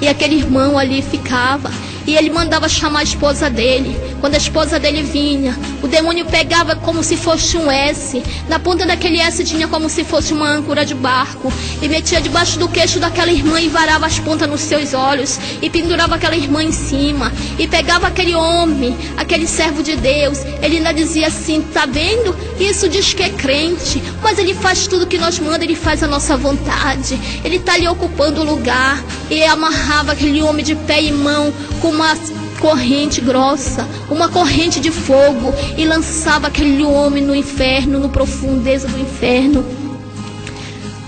E aquele irmão ali ficava, e ele mandava chamar a esposa dele. Quando a esposa dele vinha, o demônio pegava como se fosse um S. Na ponta daquele S tinha como se fosse uma âncora de barco, e metia debaixo do queixo daquela irmã e varava as pontas nos seus olhos, e pendurava aquela irmã em cima, e pegava aquele homem, aquele servo de Deus. Ele ainda dizia assim: tá vendo? Isso diz que é crente, mas ele faz tudo que nós manda, ele faz a nossa vontade. Ele está ali ocupando o lugar. E amarrava aquele homem de pé e mão com uma corrente grossa, uma corrente de fogo, e lançava aquele homem no inferno, no profundeza do inferno.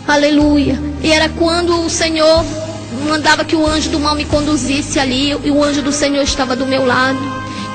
Aleluia. E era quando o Senhor mandava que o anjo do mal me conduzisse ali, e o anjo do Senhor estava do meu lado.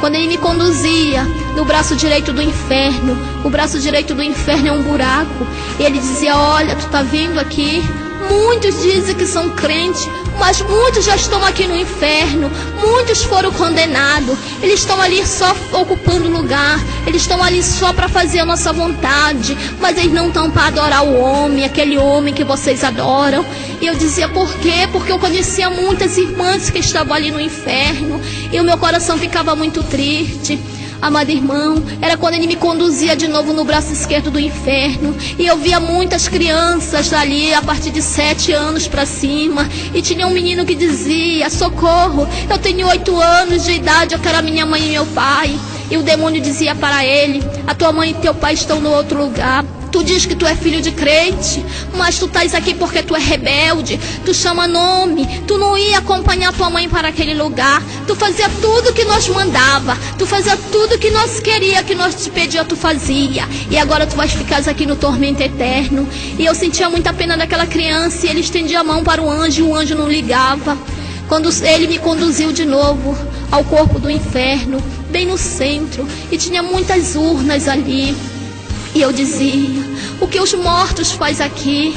Quando ele me conduzia no braço direito do inferno, o braço direito do inferno é um buraco, e ele dizia: olha, tu tá vendo aqui? Muitos dizem que são crentes, mas muitos já estão aqui no inferno. Muitos foram condenados. Eles estão ali só ocupando lugar, eles estão ali só para fazer a nossa vontade, mas eles não estão para adorar o homem, aquele homem que vocês adoram. E eu dizia: por quê? Porque eu conhecia muitas irmãs que estavam ali no inferno, e o meu coração ficava muito triste. Amado irmão, era quando ele me conduzia de novo no braço esquerdo do inferno, e eu via muitas crianças ali a partir de 7 anos para cima, e tinha um menino que dizia: socorro, eu tenho 8 anos de idade, eu quero a minha mãe e meu pai. E o demônio dizia para ele: a tua mãe e teu pai estão no outro lugar. Tu diz que tu é filho de crente, mas tu estás aqui porque tu é rebelde, tu chama nome, tu não ia acompanhar tua mãe para aquele lugar, tu fazia tudo que nós mandava, tu fazia tudo que nós queria, que nós te pedia, tu fazia, e agora tu vais ficar aqui no tormento eterno. E eu sentia muita pena daquela criança, e ele estendia a mão para o anjo, e o anjo não ligava. Quando ele me conduziu de novo ao corpo do inferno, bem no centro, e tinha muitas urnas ali. E eu dizia: o que os mortos faz aqui?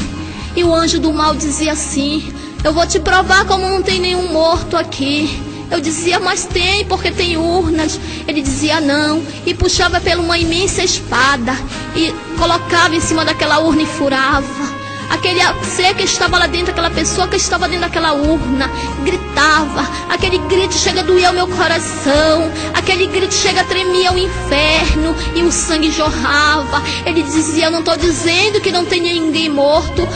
E o anjo do mal dizia assim: eu vou te provar como não tem nenhum morto aqui. Eu dizia: mas tem, porque tem urnas. Ele dizia: não. E puxava pela uma imensa espada e colocava em cima daquela urna e furava. Aquele ser que estava lá dentro, aquela pessoa que estava dentro daquela urna, gritava. Aquele grito chega a doer o meu coração. Aquele grito chega a tremer o inferno, e o sangue jorrava. Ele dizia: eu não estou dizendo que não tem ninguém morto,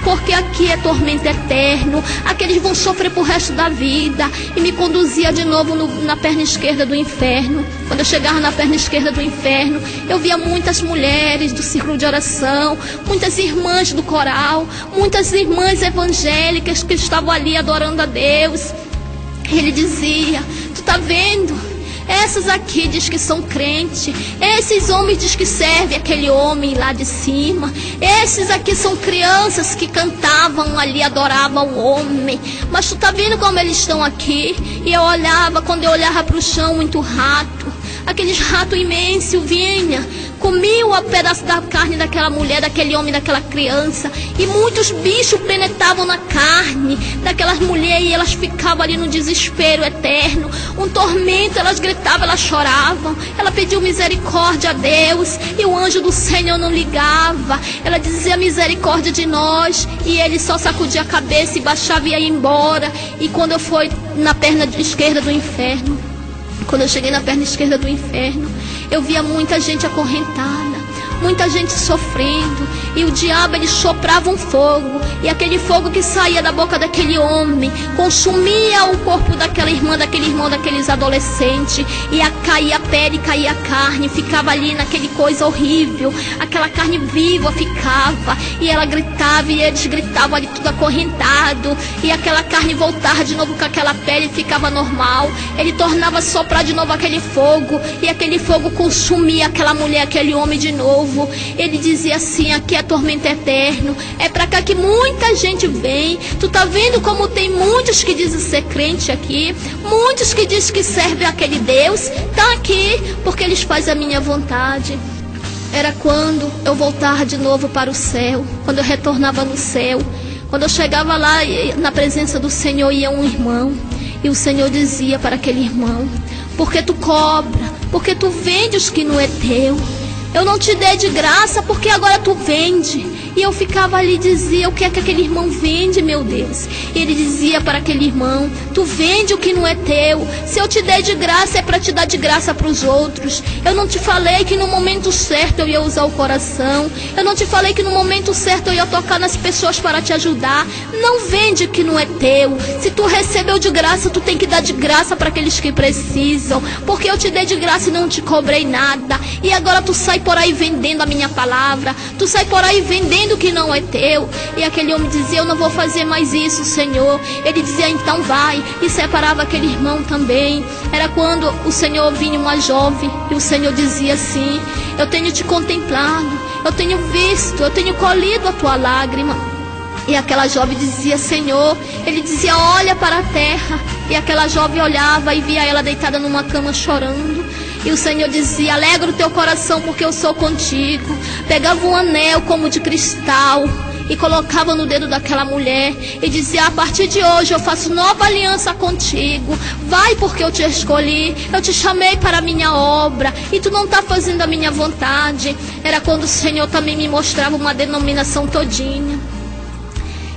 porque aqui é tormento eterno. Aqueles vão sofrer pro resto da vida. E me conduzia de novo na perna esquerda do inferno. Quando eu chegava na perna esquerda do inferno, eu via muitas mulheres do círculo de oração, muitas irmãs do coral, muitas irmãs evangélicas que estavam ali adorando a Deus. Ele dizia: tu tá vendo? Essas aqui diz que são crentes. Esses homens diz que servem aquele homem lá de cima. Esses aqui são crianças que cantavam ali, adoravam o homem. Mas tu tá vendo como eles estão aqui? E eu olhava, quando eu olhava para o chão, muito rato. aqueles ratos imensos vinham, comiam o pedaço da carne daquela mulher, daquele homem, daquela criança. E muitos bichos penetravam na carne daquelas mulheres e elas ficavam ali no desespero eterno, um tormento. Elas gritavam, elas choravam, ela pediu misericórdia a Deus e o anjo do Senhor não ligava. Ela dizia misericórdia de nós e ele só sacudia a cabeça e baixava e ia embora. E quando eu fui na perna esquerda do inferno, quando eu cheguei na perna esquerda do inferno, eu via muita gente acorrentada, muita gente sofrendo, e o diabo ele soprava um fogo, e aquele fogo que saía da boca daquele homem consumia o corpo daquela irmã, daquele irmão, daqueles adolescentes, e caía a pele, caía a carne, ficava ali naquele coisa horrível, aquela carne viva ficava, e ela gritava e eles gritavam ali tudo acorrentado, e aquela carne voltava de novo com aquela pele, ficava normal. Ele tornava a soprar de novo aquele fogo, e aquele fogo consumia aquela mulher, aquele homem de novo. Ele dizia assim: aqui é tormento eterno, é pra cá que muita gente vem. Tu tá vendo como tem muitos que dizem ser crente aqui, muitos que dizem que servem aquele Deus, tá aqui porque eles fazem a minha vontade. Era quando eu voltava de novo para o céu, quando eu retornava no céu, quando eu chegava lá na presença do Senhor, ia um irmão, e o Senhor dizia para aquele irmão: porque tu cobra, porque tu vende os que não é teu. Eu não te dei de graça porque agora tu vende. E eu ficava ali e dizia: o que é que aquele irmão vende, meu Deus? E ele dizia para aquele irmão: tu vende o que não é teu. Se eu te dei de graça, é para te dar de graça para os outros. Eu não te falei que no momento certo eu ia usar o coração. Eu não te falei que no momento certo eu ia tocar nas pessoas para te ajudar. Não vende o que não é teu. Se tu recebeu de graça, tu tem que dar de graça para aqueles que precisam. Porque eu te dei de graça e não te cobrei nada. E agora tu sai por aí vendendo a minha palavra. Tu sai por aí vendendo o que não é teu. E aquele homem dizia: eu não vou fazer mais isso, Senhor. Ele dizia: então vai. E separava aquele irmão também. Era quando o Senhor vinha uma jovem e o Senhor dizia assim: eu tenho te contemplado, eu tenho visto, eu tenho colhido a tua lágrima. E aquela jovem dizia: Senhor. Ele dizia: olha para a terra. E aquela jovem olhava e via ela deitada numa cama chorando. E o Senhor dizia: alegra o teu coração porque eu sou contigo. Pegava um anel como de cristal e colocava no dedo daquela mulher e dizia: a partir de hoje eu faço nova aliança contigo. Vai porque eu te escolhi, eu te chamei para a minha obra e tu não está fazendo a minha vontade. Era quando o Senhor também me mostrava uma denominação todinha.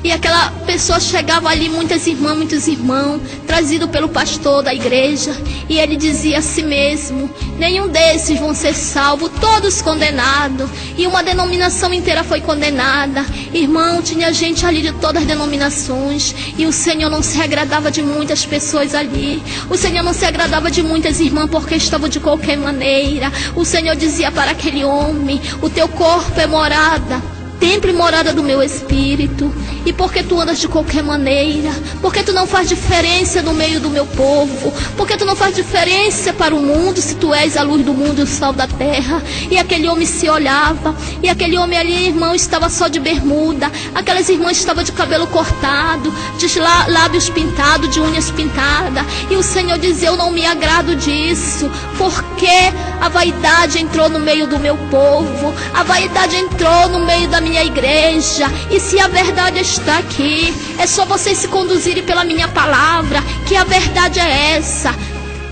E aquela pessoa chegava ali, muitos irmãos, trazido pelo pastor da igreja. E ele dizia a si mesmo: nenhum desses vão ser salvos, todos condenados. E uma denominação inteira foi condenada. Irmão, tinha gente ali de todas as denominações. E o Senhor não se agradava de muitas pessoas ali. O Senhor não se agradava de muitas irmãs porque estavam de qualquer maneira. O Senhor dizia para aquele homem: o teu corpo é morada, templo e morada do meu espírito. E porque tu andas de qualquer maneira, porque tu não faz diferença no meio do meu povo, porque tu não faz diferença para o mundo, se tu és a luz do mundo e o sal da terra. E aquele homem se olhava, e aquele homem ali, irmão, estava só de bermuda. Aquelas irmãs estavam de cabelo cortado, de lábios pintados, de unhas pintadas. E o Senhor dizia: eu não me agrado disso, porque a vaidade entrou no meio do meu povo, a vaidade entrou no meio da minha igreja. E se a verdade está aqui, é só vocês se conduzirem pela minha palavra, que a verdade é essa.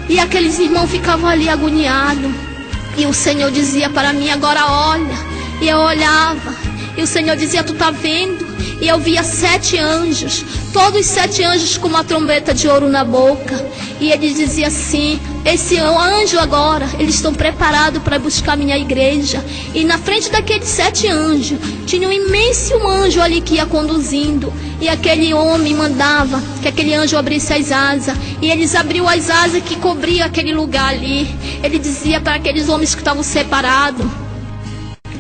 E aqueles irmãos ficavam ali agoniados. E o Senhor dizia para mim: agora olha. E eu olhava, e o Senhor dizia: tu tá vendo? E eu via 7 anjos, todos 7 anjos com uma trombeta de ouro na boca. E ele dizia assim: esse anjo agora, eles estão preparados para buscar minha igreja. E na frente daqueles 7 anjos, tinha um imenso anjo ali que ia conduzindo. E aquele homem mandava que aquele anjo abrisse as asas. E eles abriu as asas que cobriam aquele lugar ali. Ele dizia para aqueles homens que estavam separados: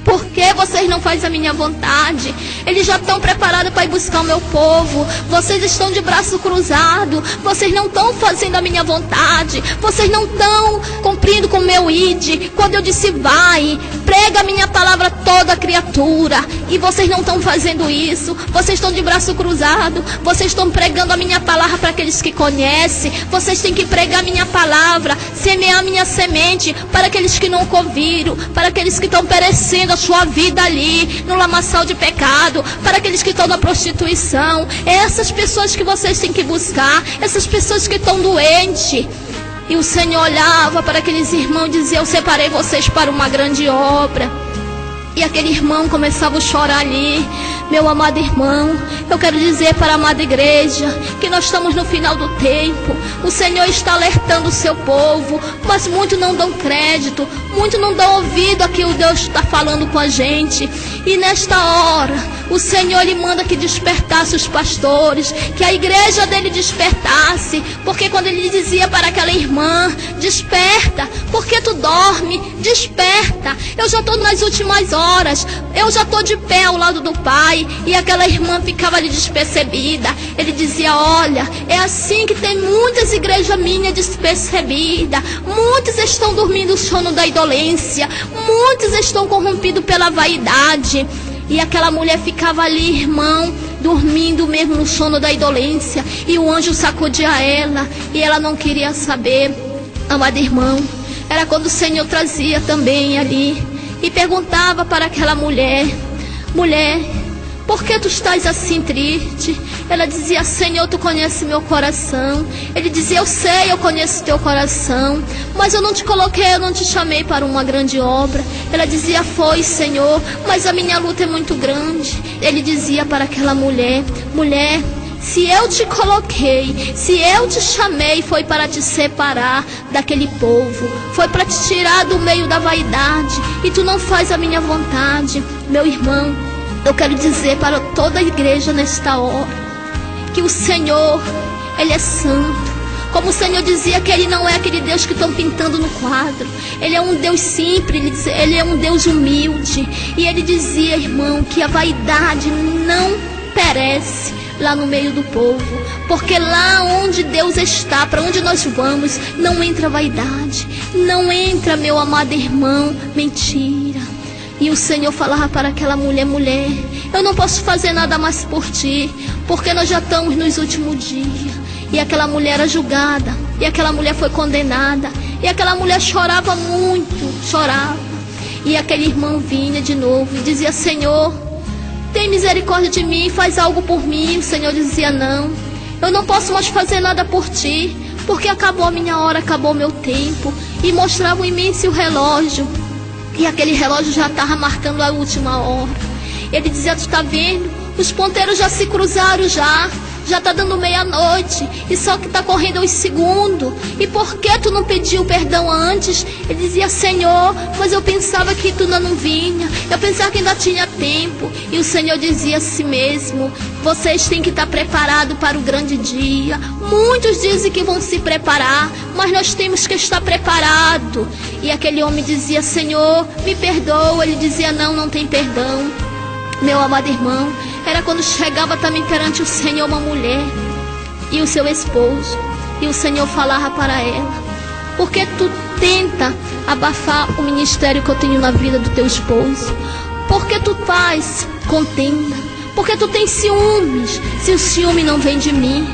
por que vocês não fazem a minha vontade? Eles já estão preparados para ir buscar o meu povo. Vocês estão de braço cruzado. Vocês não estão fazendo a minha vontade. Vocês não estão cumprindo com o meu id. Quando eu disse vai, prega a minha palavra a toda criatura. E vocês não estão fazendo isso. Vocês estão de braço cruzado. Vocês estão pregando a minha palavra para aqueles que conhecem. Vocês têm que pregar a minha palavra. Se semear minha semente para aqueles que nunca ouviram, para aqueles que estão perecendo a sua vida ali, no lamaçal de pecado, para aqueles que estão na prostituição. É essas pessoas que vocês têm que buscar, essas pessoas que estão doentes. E o Senhor olhava para aqueles irmãos e dizia: eu separei vocês para uma grande obra. E aquele irmão começava a chorar ali. Meu amado irmão, eu quero dizer para a amada igreja que nós estamos no final do tempo. O Senhor está alertando o seu povo, mas muitos não dão crédito, muitos não dão ouvido a que o Deus está falando com a gente. E nesta hora, o Senhor lhe manda que despertasse os pastores, que a igreja dele despertasse, porque quando ele dizia para aquela irmã: desperta, porque tu dorme, desperta, eu já estou nas últimas horas, eu já estou de pé ao lado do Pai. E aquela irmã ficava ali despercebida. Ele dizia: olha, é assim que tem muitas igrejas minhas despercebidas, muitos estão dormindo o sono da indolência, muitos estão corrompidos pela vaidade. E aquela mulher ficava ali, irmão, dormindo mesmo no sono da indolência. E o anjo sacudia ela, e ela não queria saber. Amado irmão, era quando o Senhor trazia também ali e perguntava para aquela mulher: mulher, por que tu estás assim triste? Ela dizia: Senhor, tu conheces meu coração. Ele dizia: eu sei, eu conheço teu coração, mas eu não te coloquei, eu não te chamei para uma grande obra. Ela dizia: foi, Senhor, mas a minha luta é muito grande. Ele dizia para aquela mulher: mulher, se eu te coloquei, se eu te chamei, foi para te separar daquele povo, foi para te tirar do meio da vaidade, e tu não faz a minha vontade. Meu irmão, eu quero dizer para toda a igreja nesta hora que o Senhor, Ele é santo. Como o Senhor dizia que Ele não é aquele Deus que estão pintando no quadro. Ele é um Deus simples, Ele é um Deus humilde. E Ele dizia, irmão, que a vaidade não perece lá no meio do povo, porque lá onde Deus está, para onde nós vamos, não entra vaidade, não entra, meu amado irmão, mentira. E o Senhor falava para aquela mulher: mulher, eu não posso fazer nada mais por ti, porque nós já estamos nos últimos dias. E aquela mulher era julgada, e aquela mulher foi condenada, e aquela mulher chorava muito, chorava. E aquele irmão vinha de novo e dizia: Senhor, tem misericórdia de mim, faz algo por mim. O Senhor dizia: não, eu não posso mais fazer nada por ti, porque acabou a minha hora, acabou o meu tempo. E mostrava um imenso relógio, e aquele relógio já estava marcando a última hora. Ele dizia: tu está vendo? Os ponteiros já se cruzaram já está dando meia-noite, e só que está correndo os segundos. E por que tu não pediu perdão antes? Ele dizia: Senhor, mas eu pensava que tu ainda não vinha, eu pensava que ainda tinha tempo. E o Senhor dizia a si mesmo: vocês têm que estar preparados para o grande dia. Muitos dizem que vão se preparar, mas nós temos que estar preparados. E aquele homem dizia: Senhor, me perdoa. Ele dizia: não, não tem perdão. Meu amado irmão, era quando chegava também perante o Senhor uma mulher e o seu esposo, e o Senhor falava para ela: por que tu tenta abafar o ministério que eu tenho na vida do teu esposo? Por que tu faz contenda? Por que tu tens ciúmes, se o ciúme não vem de mim?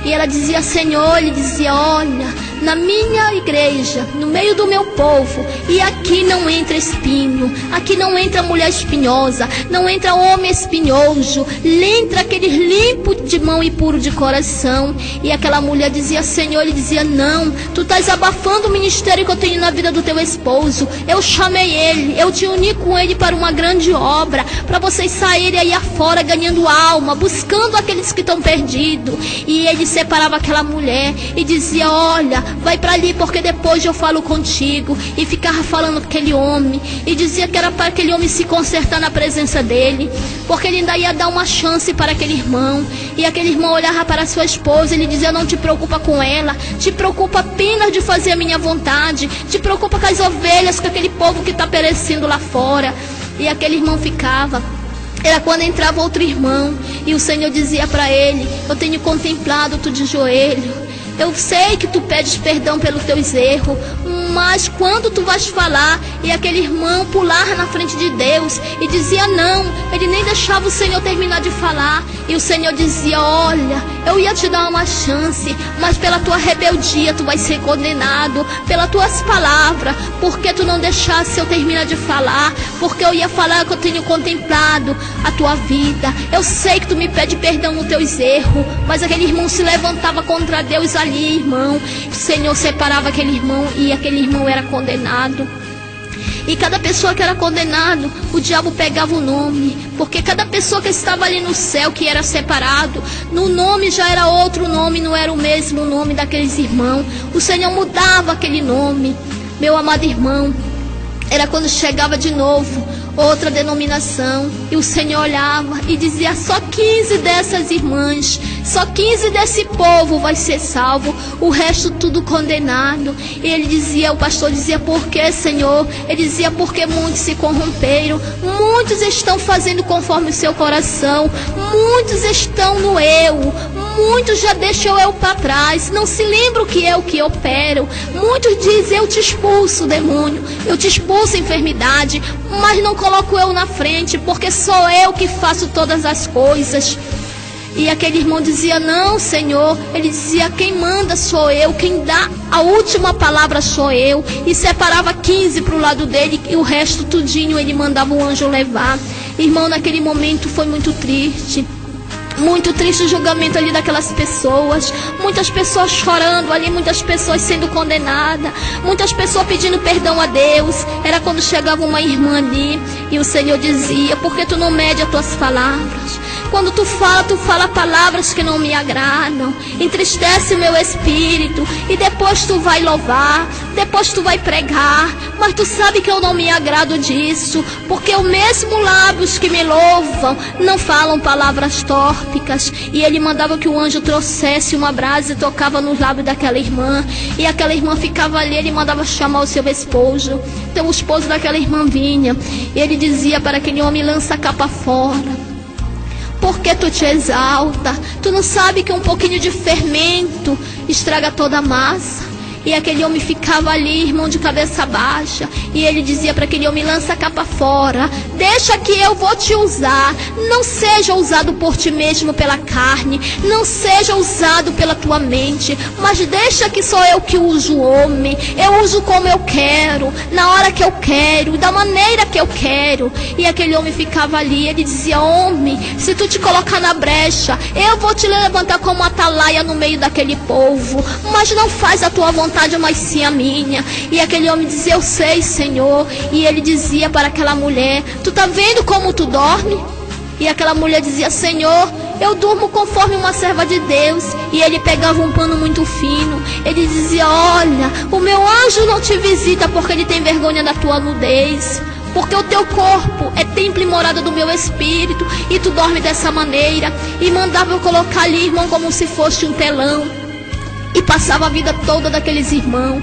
E ela dizia: Senhor, ele dizia: olha, na minha igreja, no meio do meu povo, e aqui não entra espinho, aqui não entra mulher espinhosa, não entra homem espinhoso, entra aquele limpo de mão e puro de coração. E aquela mulher dizia: Senhor, ele dizia: não, tu estás abafando o ministério que eu tenho na vida do teu esposo. Eu chamei ele, eu te uni com ele para uma grande obra, para vocês saírem aí afora ganhando alma, buscando aqueles que estão perdidos. E ele separava aquela mulher e dizia: olha, vai para ali, porque depois eu falo contigo. E ficava falando com aquele homem, e dizia que era para aquele homem se consertar na presença dele, porque ele ainda ia dar uma chance para aquele irmão. E aquele irmão olhava para sua esposa, ele dizia: não te preocupa com ela, te preocupa apenas de fazer a minha vontade, te preocupa com as ovelhas, com aquele povo que está perecendo lá fora. E aquele irmão ficava. Era quando entrava outro irmão, e o Senhor dizia para ele: eu tenho contemplado tu de joelho, eu sei que tu pedes perdão pelos teus erros, mas quando tu vais falar? E aquele irmão pular na frente de Deus e dizia não. Ele nem deixava o Senhor terminar de falar. E o Senhor dizia: olha, eu ia te dar uma chance, mas pela tua rebeldia tu vai ser condenado, pelas tuas palavras, porque tu não deixasse eu terminar de falar, porque eu ia falar que eu tenho contemplado a tua vida. Eu sei que tu me pede perdão nos teus erros, mas aquele irmão se levantava contra Deus ali, irmão. O Senhor separava aquele irmão e aquele irmão era condenado. E cada pessoa que era condenado, o diabo pegava o nome, porque cada pessoa que estava ali no céu, que era separado, no nome já era outro nome, não era o mesmo nome daqueles irmãos. O Senhor mudava aquele nome. Meu amado irmão, era quando chegava de novo outra denominação, e o Senhor olhava e dizia: só 15 dessas irmãs, só 15 desse povo vai ser salvo, o resto tudo condenado. E ele dizia, o pastor dizia: por que, Senhor? Ele dizia: porque muitos se corromperam, muitos estão fazendo conforme o seu coração, muitos estão no eu, muitos já deixam eu para trás, não se lembram que eu que opero. Muitos dizem: eu te expulso, demônio, eu te expulso, enfermidade, mas não coloco eu na frente, porque sou eu que faço todas as coisas. E aquele irmão dizia: não, Senhor. Ele dizia: quem manda sou eu, quem dá a última palavra sou eu. E separava 15 para o lado dele, e o resto tudinho ele mandava o anjo levar. Irmão, naquele momento foi muito triste. Muito triste o julgamento ali daquelas pessoas. Muitas pessoas chorando ali, muitas pessoas sendo condenadas, muitas pessoas pedindo perdão a Deus. Era quando chegava uma irmã ali e o Senhor dizia: por que tu não mede as tuas palavras? Quando tu fala palavras que não me agradam, entristece o meu espírito, e depois tu vai louvar, depois tu vai pregar, mas tu sabe que eu não me agrado disso, porque o mesmo lábios que me louvam não falam palavras tópicas. E ele mandava que o anjo trouxesse uma brasa e tocava nos lábios daquela irmã, e aquela irmã ficava ali. Ele mandava chamar o seu esposo. Então o esposo daquela irmã vinha, e ele dizia para aquele homem: lança a capa fora, porque tu te exalta. Tu não sabe que um pouquinho de fermento estraga toda a massa? E aquele homem ficava ali, irmão, de cabeça baixa. E ele dizia para aquele homem: lança a capa fora, deixa que eu vou te usar. Não seja usado por ti mesmo pela carne, não seja usado pela tua mente, mas deixa que sou eu que uso o homem. Eu uso como eu quero, na hora que eu quero, da maneira que eu quero. E aquele homem ficava ali. Ele dizia: homem, se tu te colocar na brecha, eu vou te levantar como atalaia no meio daquele povo, mas não faz a tua vontade, mas sim a minha. E aquele homem dizia: eu sei, Senhor. E ele dizia para aquela mulher: tu tá vendo como tu dorme? E aquela mulher dizia: Senhor, eu durmo conforme uma serva de Deus. E ele pegava um pano muito fino. Ele dizia: olha, o meu anjo não te visita porque ele tem vergonha da tua nudez, porque o teu corpo é templo e morada do meu espírito, e tu dorme dessa maneira. E mandava eu colocar ali, irmão, como se fosse um telão. E passava a vida toda daqueles irmãos.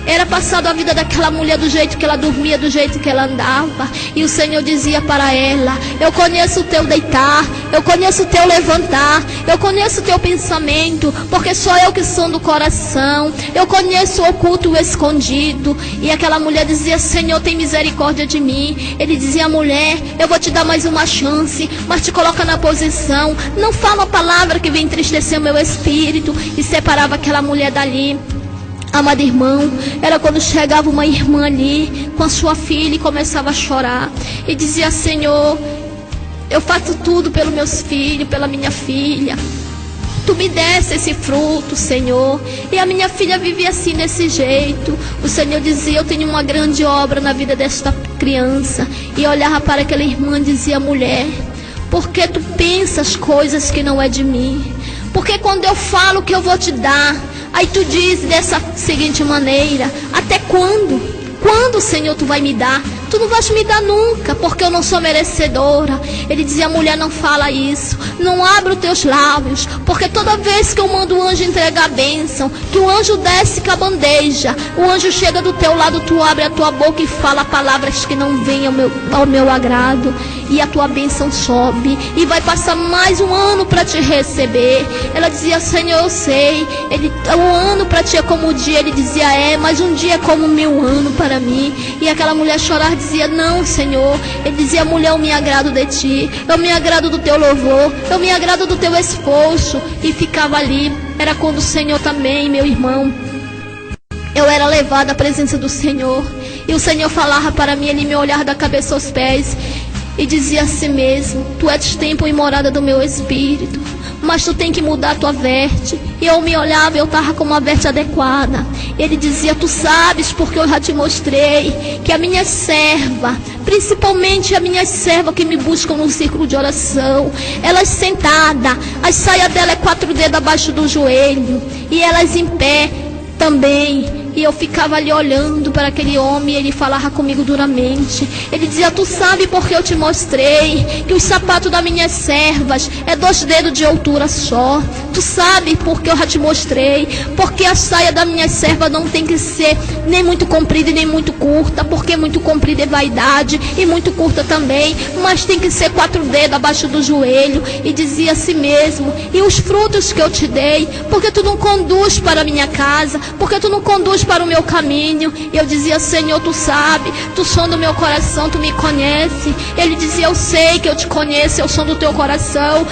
Era passado a vida daquela mulher do jeito que ela dormia, do jeito que ela andava. E o Senhor dizia para ela: eu conheço o teu deitar, eu conheço o teu levantar, eu conheço o teu pensamento, porque sou eu que sou do coração. Eu conheço o oculto e o escondido. E aquela mulher dizia: Senhor, tem misericórdia de mim. Ele dizia: mulher, eu vou te dar mais uma chance, mas te coloca na posição. Não fala a palavra que vem entristecer o meu espírito. E separava aquela mulher dali. Amado irmão, era quando chegava uma irmã ali com a sua filha e começava a chorar. E dizia: Senhor, eu faço tudo pelos meus filhos, pela minha filha. Tu me desse esse fruto, Senhor. E a minha filha vivia assim, desse jeito. O Senhor dizia: eu tenho uma grande obra na vida desta criança. E olhava para aquela irmã e dizia: mulher, por que tu pensas coisas que não é de mim? Porque quando eu falo que eu vou te dar, aí tu diz dessa seguinte maneira: até quando? Quando, Senhor, tu vai me dar? Tu não vais me dar nunca, porque eu não sou merecedora. Ele dizia: mulher, não fala isso, não abra os teus lábios, porque toda vez que eu mando o anjo entregar a bênção, que o anjo desce com a bandeja, o anjo chega do teu lado, tu abre a tua boca e fala palavras que não vêm ao meu agrado. e a tua bênção sobe, e vai passar mais um ano para te receber. Ela dizia: Senhor, eu sei, um ano para ti é como o dia. Ele dizia: mas um dia é como 1000 anos para mim. E aquela mulher chorar dizia: não, Senhor. Ele dizia: mulher, eu me agrado de ti, eu me agrado do teu louvor, eu me agrado do teu esforço. E ficava ali. Era quando o Senhor também, meu irmão, eu era levada à presença do Senhor, e o Senhor falava para mim, ele me olhava da cabeça aos pés e dizia assim mesmo: tu és templo e morada do meu espírito, mas tu tem que mudar a tua veste. E eu me olhava, eu estava com uma veste adequada. Ele dizia: tu sabes, porque eu já te mostrei que a minha serva, principalmente a minha serva que me buscam no círculo de oração, elas sentadas, as saias dela é 4 dedos abaixo do joelho, e elas em pé também. E eu ficava ali olhando para aquele homem, e ele falava comigo duramente. Ele dizia: tu sabe porque eu te mostrei que os sapatos das minhas servas é 2 dedos de altura só. Tu sabe porque eu já te mostrei, porque a saia da minha serva não tem que ser nem muito comprida e nem muito curta, porque muito comprida é vaidade e muito curta também, mas tem que ser 4 dedos abaixo do joelho. E dizia assim mesmo: e os frutos que eu te dei, porque tu não conduz para a minha casa, porque tu não conduz para o meu caminho. E eu dizia: Senhor, tu sabe, tu sonda o meu coração, tu me conhece. Ele dizia: eu sei que eu te conheço, eu sou do teu coração,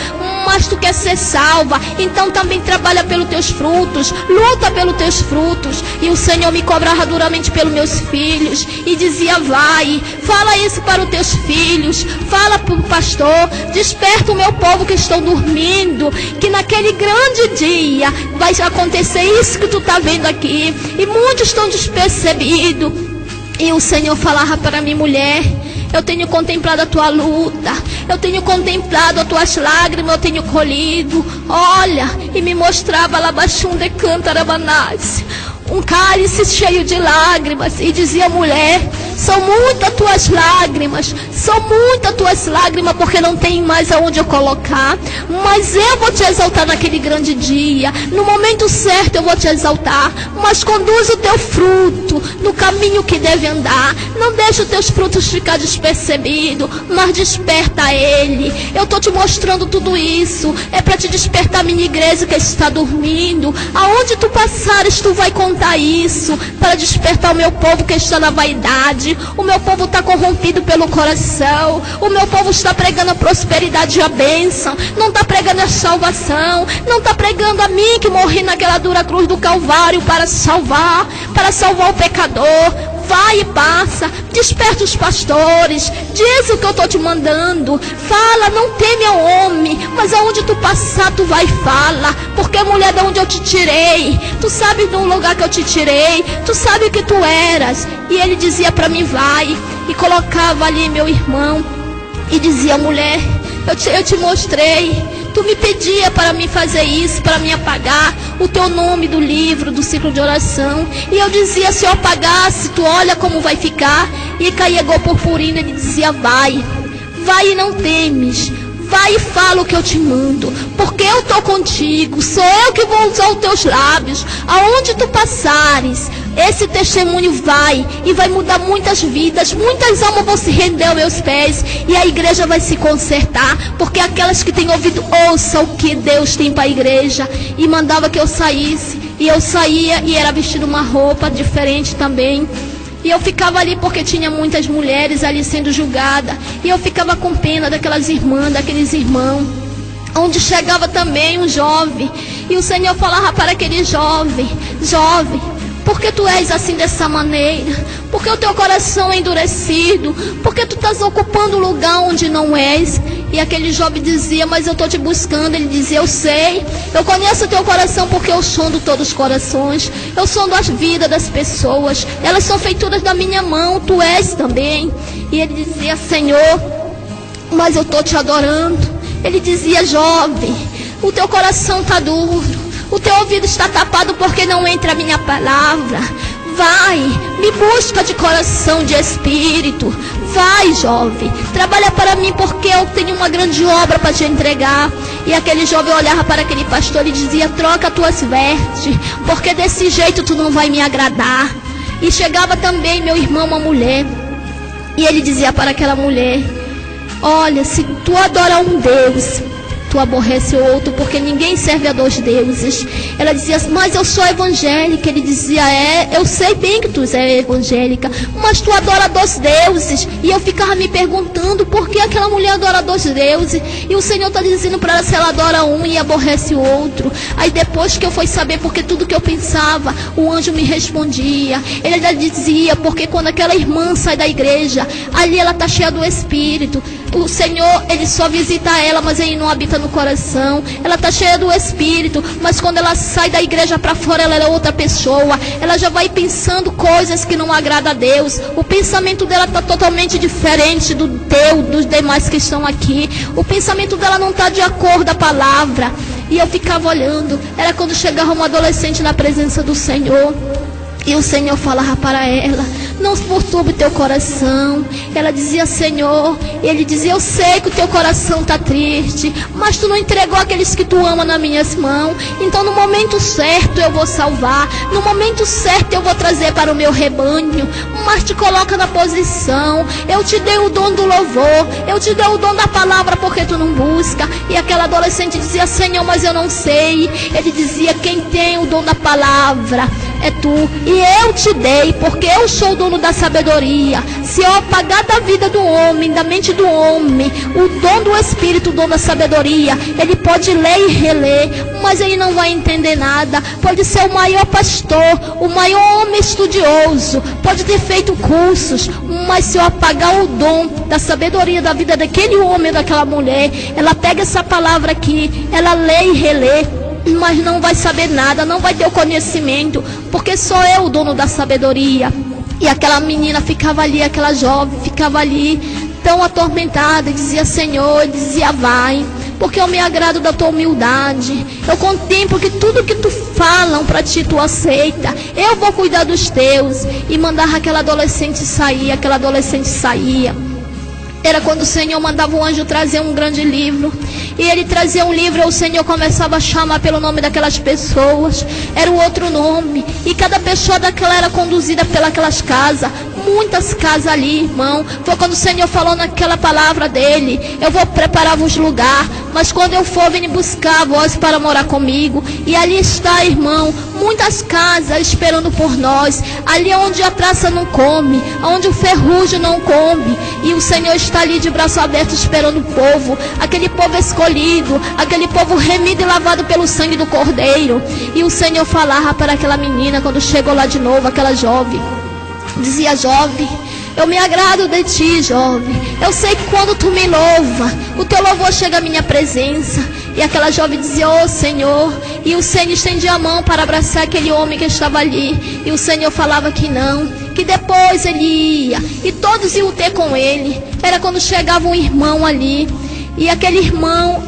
mas tu quer ser salva, então também trabalha pelos teus frutos, luta pelos teus frutos. E o Senhor me cobrava duramente pelos meus filhos, e dizia: vai, fala isso para os teus filhos, fala para o pastor, desperta o meu povo que estão dormindo, que naquele grande dia vai acontecer isso que tu está vendo aqui, e muitos estão despercebidos. E o Senhor falava para mim: mulher, eu tenho contemplado a tua luta, eu tenho contemplado as tuas lágrimas, eu tenho colhido. Olha, e me mostrava lá baixo de Cantarabanás, um cálice cheio de lágrimas, e dizia: mulher, são muitas tuas lágrimas, são muitas tuas lágrimas, porque não tem mais aonde eu colocar, mas eu vou te exaltar naquele grande dia, no momento certo eu vou te exaltar, mas conduz o teu fruto no caminho que deve andar, não deixa os teus frutos ficar despercebidos, mas desperta ele. Eu estou te mostrando tudo isso, é para te despertar, minha igreja que está dormindo. Aonde tu passares, tu vai contar isso, para despertar o meu povo que está na vaidade. O meu povo está corrompido pelo coração, o meu povo está pregando a prosperidade e a bênção, não está pregando a salvação, não está pregando a mim que morri naquela dura cruz do Calvário para salvar o pecador. Vai e passa, desperta os pastores, diz o que eu estou te mandando, fala, não teme ao homem, mas aonde tu passar tu vai e fala, porque mulher, de onde eu te tirei, tu sabe do lugar que eu te tirei, tu sabe o que tu eras. E ele dizia para mim: vai, e colocava ali meu irmão, e dizia: mulher, eu te mostrei, tu me pedia para me fazer isso, para me apagar o teu nome do livro, do ciclo de oração. E eu dizia: se eu apagasse, tu olha como vai ficar. E caía igual purpurina. Ele dizia: vai, vai e não temes, vai e fala o que eu te mando, porque eu estou contigo, sou eu que vou usar os teus lábios. Aonde tu passares, esse testemunho vai, e vai mudar muitas vidas, muitas almas vão se render aos meus pés, e a igreja vai se consertar, porque aquelas que têm ouvido, ouçam o que Deus tem para a igreja. E mandava que eu saísse, e eu saía, e era vestido uma roupa diferente também. E eu ficava ali porque tinha muitas mulheres ali sendo julgadas, e eu ficava com pena daquelas irmãs, daqueles irmãos. Onde chegava também um jovem, e o Senhor falava para aquele jovem: jovem, por que tu és assim dessa maneira? Porque o teu coração é endurecido, porque tu estás ocupando um lugar onde não és. E aquele jovem dizia: mas eu estou te buscando. Ele dizia: eu sei, eu conheço o teu coração, porque eu sondo todos os corações, eu sondo as vidas das pessoas, elas são feituras da minha mão, tu és também. E ele dizia: Senhor, mas eu estou te adorando. Ele dizia: jovem, o teu coração está duro, o teu ouvido está tapado porque não entra a minha palavra. Vai, me busca de coração, de espírito. Vai, jovem, trabalha para mim, porque eu tenho uma grande obra para te entregar. E aquele jovem olhava para aquele pastor e dizia: troca tuas vestes, porque desse jeito tu não vai me agradar. E chegava também, meu irmão, uma mulher, e ele dizia para aquela mulher: olha, se tu adora um Deus, tu aborrece o outro, porque ninguém serve a dois deuses. Ela dizia, mas eu sou evangélica. Ele dizia, eu sei bem que tu é evangélica, mas tu adora dois deuses. E eu ficava me perguntando, por que aquela mulher adora dois deuses? E o Senhor está dizendo para ela, se ela adora um e aborrece o outro. Aí depois que eu fui saber, porque tudo que eu pensava, o anjo me respondia. Ele ainda dizia, porque quando aquela irmã sai da igreja, ali ela está cheia do Espírito. O Senhor, Ele só visita ela, mas Ele não habita no coração. Ela está cheia do Espírito, mas quando ela sai da igreja para fora, ela é outra pessoa. Ela já vai pensando coisas que não agradam a Deus. O pensamento dela está totalmente diferente dos demais que estão aqui. O pensamento dela não está de acordo com a palavra. E eu ficava olhando. Era quando chegava um adolescente na presença do Senhor, e o Senhor falava para ela, não perturbe teu coração. Ela dizia, Senhor, e Ele dizia, eu sei que o teu coração está triste, mas tu não entregou aqueles que tu ama nas minhas mãos. Então no momento certo eu vou salvar, no momento certo eu vou trazer para o meu rebanho. Mas te coloca na posição. Eu te dei o dom do louvor, eu te dei o dom da palavra, porque tu não busca. E aquela adolescente dizia, Senhor, mas eu não sei. Ele dizia, quem tem o dom da palavra é tu, e eu te dei, porque eu sou o dono da sabedoria. Se eu apagar da vida do homem, da mente do homem, o dom do Espírito, o dom da sabedoria, ele pode ler e reler, mas ele não vai entender nada. Pode ser o maior pastor, o maior homem estudioso, pode ter feito cursos, mas se eu apagar o dom da sabedoria da vida daquele homem, daquela mulher, ela pega essa palavra aqui, ela lê e relê, mas não vai saber nada, não vai ter o conhecimento, porque sou eu o dono da sabedoria. E aquela menina ficava ali, aquela jovem ficava ali tão atormentada, e dizia, Senhor, e dizia, vai, porque eu me agrado da tua humildade, eu contemplo que tudo que tu falam para ti tu aceita, eu vou cuidar dos teus. E mandava aquela adolescente sair, aquela adolescente saía. Era quando o Senhor mandava o anjo trazer um grande livro. E ele trazia um livro, e o Senhor começava a chamar pelo nome daquelas pessoas. Era o outro nome. E cada pessoa daquela era conduzida pelas casas. Muitas casas ali, irmão. Foi quando o Senhor falou naquela palavra dele, eu vou preparar-vos lugar, mas quando eu for, vem buscar vós para morar comigo. E ali está, irmão, muitas casas esperando por nós. Ali onde a praça não come, onde o ferrugem não come. E o Senhor está ali de braço aberto esperando o povo. Aquele povo escolhido, aquele povo remido e lavado pelo sangue do Cordeiro. E o Senhor falava para aquela menina, quando chegou lá de novo, aquela jovem. Dizia, jovem, eu me agrado de ti, jovem. Eu sei que quando tu me louva, o teu louvor chega à minha presença. E aquela jovem dizia, oh Senhor. E o Senhor estendia a mão para abraçar aquele homem que estava ali. E o Senhor falava que não, que depois ele ia, e todos iam ter com ele. Era quando chegava um irmão ali, e aquele irmão,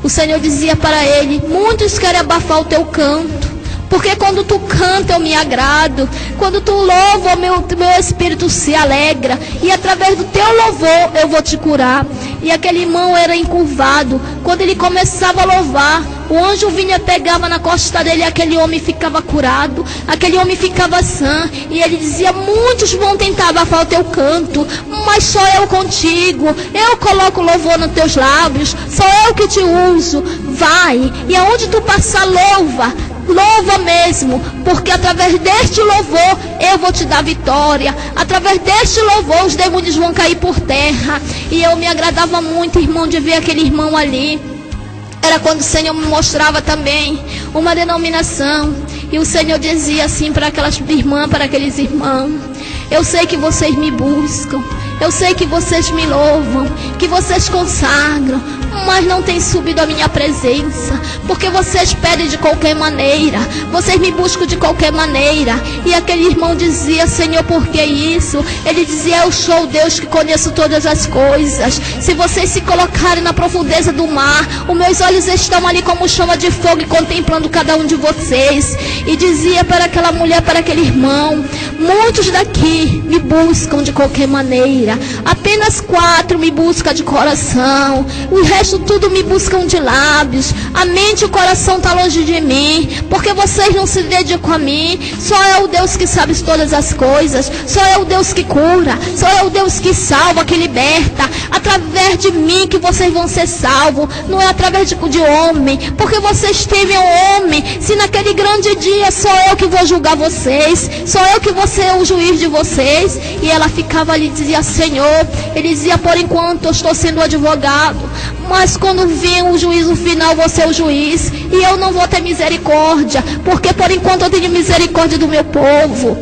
o Senhor dizia para ele, muitos querem abafar o teu canto, porque quando tu canta eu me agrado, quando tu louva meu espírito se alegra, e através do teu louvor eu vou te curar. E aquele irmão era encurvado. Quando ele começava a louvar, o anjo vinha, pegava na costa dele, e aquele homem ficava curado, aquele homem ficava sã. E ele dizia, muitos vão tentar abafar o teu canto, mas só eu contigo. Eu coloco louvor nos teus lábios, só eu que te uso. Vai, e aonde tu passar, louva mesmo, porque através deste louvor eu vou te dar vitória. Através deste louvor os demônios vão cair por terra. E eu me agradava muito, irmão, de ver aquele irmão ali. Era quando o Senhor me mostrava também uma denominação, e o Senhor dizia assim para aquelas irmãs, para aqueles irmãos, eu sei que vocês me buscam, eu sei que vocês me louvam, que vocês consagram, mas não tem subido a minha presença, porque vocês pedem de qualquer maneira, vocês me buscam de qualquer maneira. E aquele irmão dizia, Senhor, por que isso? Ele dizia, eu sou o Deus que conheço todas as coisas. Se vocês se colocarem na profundeza do mar, os meus olhos estão ali como chama de fogo, e contemplando cada um de vocês. E dizia para aquela mulher, para aquele irmão, muitos daqui me buscam de qualquer maneira, apenas 4 me buscam de coração, o resto tudo me buscam de lábios. A mente e o coração estão longe de mim, porque vocês não se dedicam a mim. Só é o Deus que sabe todas as coisas. Só é o Deus que cura. Só é o Deus que salva, que liberta. Através de mim que vocês vão ser salvos. Não é através de homem, porque vocês temem o homem. Se naquele grande dia sou eu que vou julgar vocês, sou eu que vou ser o juiz de vocês. E ela ficava ali e dizia: Senhor, ele dizia: por enquanto eu estou sendo advogado, mas quando vir o juízo final, vou ser o juiz, e eu não vou ter misericórdia, porque por enquanto eu tenho misericórdia do meu povo.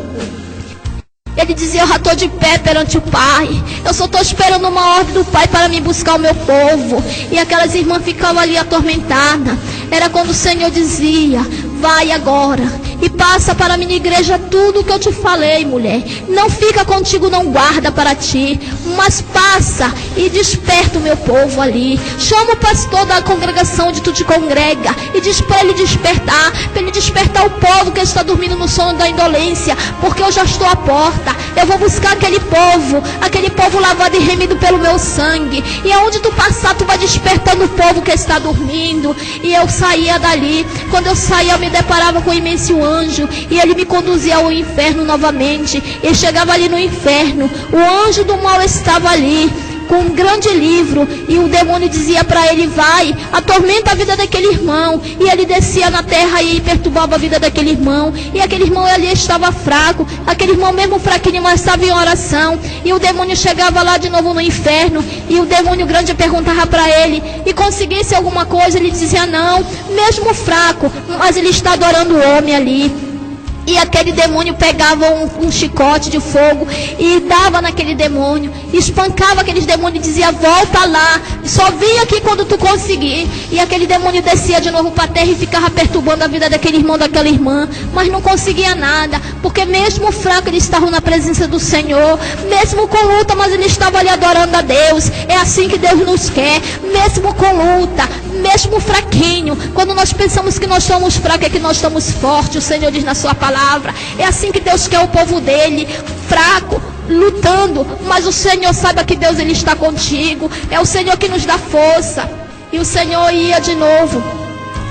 Ele dizia: eu já estou de pé perante o Pai, eu só estou esperando uma ordem do Pai para me buscar o meu povo. E aquelas irmãs ficavam ali atormentadas. Era quando o Senhor dizia: vai agora e passa para a minha igreja tudo o que eu te falei, mulher. Não fica contigo, não guarda para ti, mas passa e desperta o meu povo ali. Chama o pastor da congregação onde tu te congrega e diz para ele despertar o povo que está dormindo no sono da indolência, porque eu já estou à porta. Eu vou buscar aquele povo lavado e remido pelo meu sangue, e aonde tu passar, tu vai despertando o povo que está dormindo. E eu saía dali. Quando eu saía, eu me deparava com um imenso anjo, e ele me conduzia ao inferno novamente. E chegava ali no inferno, o anjo do mal estava ali com um grande livro, e o demônio dizia para ele: vai, atormenta a vida daquele irmão. E ele descia na terra e perturbava a vida daquele irmão, e aquele irmão ali estava fraco, aquele irmão mesmo fraquinho, mas estava em oração. E o demônio chegava lá de novo no inferno, e o demônio grande perguntava para ele: e conseguisse alguma coisa? Ele dizia: não, mesmo fraco, mas ele está adorando o homem ali. E aquele demônio pegava um chicote de fogo e dava naquele demônio, espancava aqueles demônios e dizia: volta lá, só vem aqui quando tu conseguir. E aquele demônio descia de novo para a terra e ficava perturbando a vida daquele irmão, daquela irmã, mas não conseguia nada, porque mesmo fraco ele estava na presença do Senhor, mesmo com luta, mas ele estava ali adorando a Deus. É assim que Deus nos quer, mesmo com luta, mesmo fraquinho. Quando nós pensamos que nós estamos fracos, é que nós estamos fortes. O Senhor diz na sua palavra: é assim que Deus quer o povo dele, fraco, lutando, mas o Senhor sabe que Deus, ele está contigo. É o Senhor que nos dá força. E o Senhor ia de novo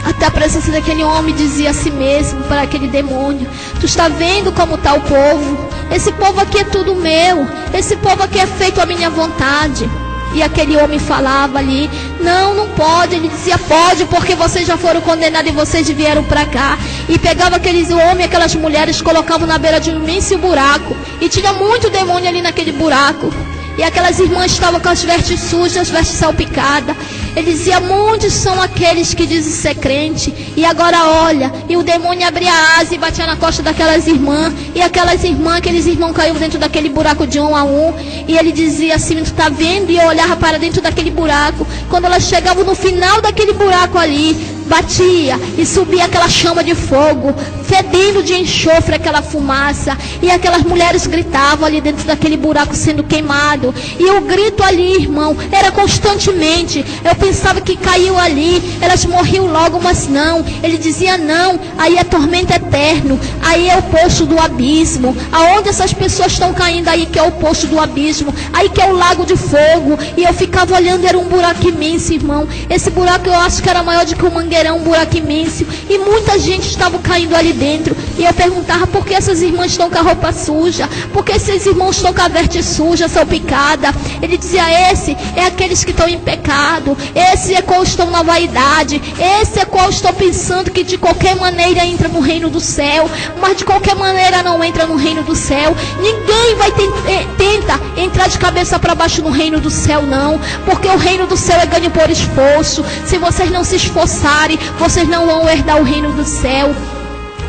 até a presença daquele homem, dizia a si mesmo para aquele demônio: tu está vendo como está o povo? Esse povo aqui é tudo meu, esse povo aqui é feito à minha vontade. E aquele homem falava ali: não, não pode. Ele dizia: pode, porque vocês já foram condenados e vocês vieram para cá. E pegava aqueles homens, aquelas mulheres, colocavam na beira de um imenso buraco, e tinha muito demônio ali naquele buraco. E aquelas irmãs estavam com as vestes sujas, as vestes salpicadas. Ele dizia: muitos são aqueles que dizem ser crente, e agora olha. E o demônio abria a asa e batia na costa daquelas irmãs. E aquelas irmãs, aqueles irmãos caíram dentro daquele buraco de um a um. E ele dizia assim: tu está vendo? E eu olhava para dentro daquele buraco. Quando elas chegavam no final daquele buraco ali, batia e subia aquela chama de fogo, fedendo de enxofre aquela fumaça. E aquelas mulheres gritavam ali dentro daquele buraco sendo queimado. E o grito ali, irmão, era constantemente. Eu pensava que caiu ali, elas morriam logo, mas não. Ele dizia: não, aí é tormento eterno, aí é o poço do abismo. Aonde essas pessoas estão caindo aí, que é o poço do abismo, aí que é o lago de fogo. E eu ficava olhando, era um buraco imenso, irmão. Esse buraco eu acho que era maior do que o mangueirão, um buraco imenso. E muita gente estava caindo ali dentro. E eu perguntava: por que essas irmãs estão com a roupa suja? Por que esses irmãos estão com a veste suja, salpicada? Ele dizia: esse é aqueles que estão em pecado, esse é qual estão na vaidade, esse é qual estão pensando que de qualquer maneira entra no reino do céu, mas de qualquer maneira não entra no reino do céu. Ninguém vai tenta entrar de cabeça para baixo no reino do céu, não, porque o reino do céu é ganho por esforço. Se vocês não se esforçarem, vocês não vão herdar o reino do céu.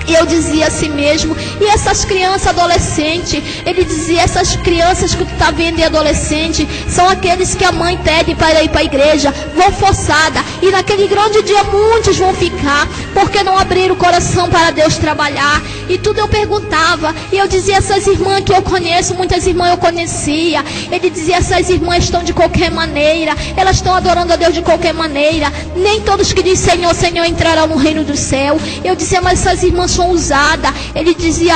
E eu dizia a si mesmo: e essas crianças adolescentes? Ele dizia: essas crianças que tu está vendo e adolescente são aqueles que a mãe pede para ir para a igreja, vão forçada, e naquele grande dia muitos vão ficar, porque não abriram o coração para Deus trabalhar. e tudo eu perguntava, e eu dizia, essas irmãs que eu conheço, muitas irmãs eu conhecia, ele dizia, essas irmãs estão de qualquer maneira, elas estão adorando a Deus de qualquer maneira, nem todos que dizem Senhor, Senhor entrarão no reino do céu. Eu dizia, mas essas irmãs são ousadas. Ele dizia,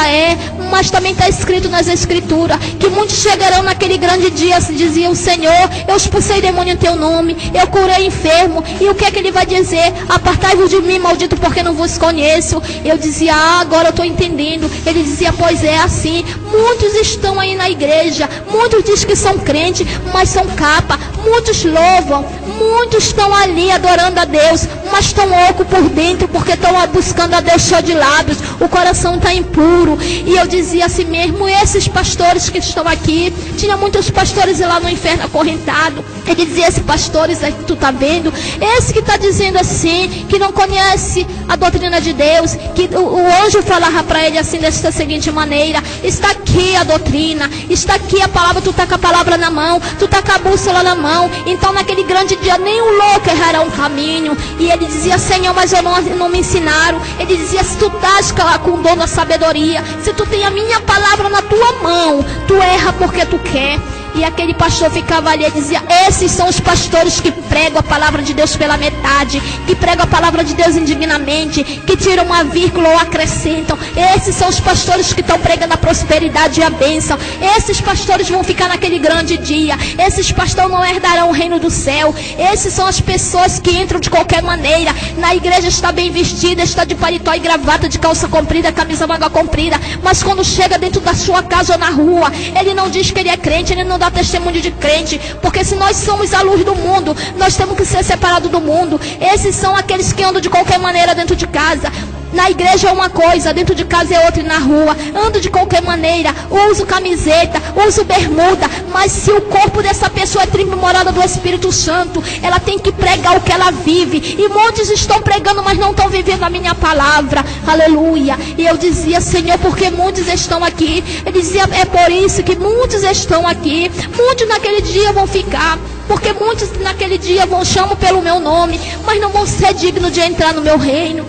mas também está escrito nas escrituras, que muitos chegarão naquele grande dia, diziam, Senhor, eu expulsei demônio em teu nome, eu curei enfermo, e o que é que ele vai dizer? Apartai-vos de mim, maldito, porque não vos conheço. Eu dizia, agora eu estou entendendo. Ele dizia, pois é assim, muitos estão aí na igreja, muitos dizem que são crentes, mas são capa, muitos louvam, muitos estão ali adorando a Deus, mas estão loucos por dentro, porque estão buscando a Deus só de lábios, o coração está impuro. E eu dizia assim mesmo, esses pastores que estão aqui, tinha muitos pastores lá no inferno acorrentado. Ele dizia, esses pastores aí que tu está vendo, esse que está dizendo assim, que não conhece a doutrina de Deus, que o anjo falava para ele assim, desta seguinte maneira, está aqui a doutrina, está aqui a palavra, tu está com a palavra na mão, tu está com a bússola na mão, então naquele grande dia nem o louco errará um caminho. E ele dizia, Senhor, mas eu não me ensinaram. Ele dizia, se tu estás com o dom da sabedoria, se tu tem a minha palavra na tua mão, tu erra porque tu quer. E aquele pastor ficava ali e dizia, esses são os pastores que pregam a palavra de Deus pela metade, que pregam a palavra de Deus indignamente, que tiram uma vírgula ou acrescentam. Esses são os pastores que estão pregando a prosperidade e a bênção. Esses pastores vão ficar naquele grande dia. Esses pastores não herdarão o reino do céu. Esses são as pessoas que entram de qualquer maneira. Na igreja está bem vestida, está de paletó e gravata, de calça comprida, camisa manga comprida, mas quando chega dentro da sua casa ou na rua, ele não diz que ele é crente, ele não dá testemunho de crente, porque se nós somos a luz do mundo, nós temos que ser separados do mundo. Esses são aqueles que andam de qualquer maneira dentro de casa. Na igreja é uma coisa, dentro de casa é outra, e na rua ando de qualquer maneira, uso camiseta, uso bermuda, mas se o corpo dessa pessoa é tremorada do Espírito Santo, ela tem que pregar o que ela vive, e muitos estão pregando, mas não estão vivendo a minha palavra, aleluia. E eu dizia, Senhor, porque muitos estão aqui. Ele dizia, é por isso que muitos estão aqui, muitos naquele dia vão ficar, porque muitos naquele dia chamam pelo meu nome, mas não vão ser dignos de entrar no meu reino.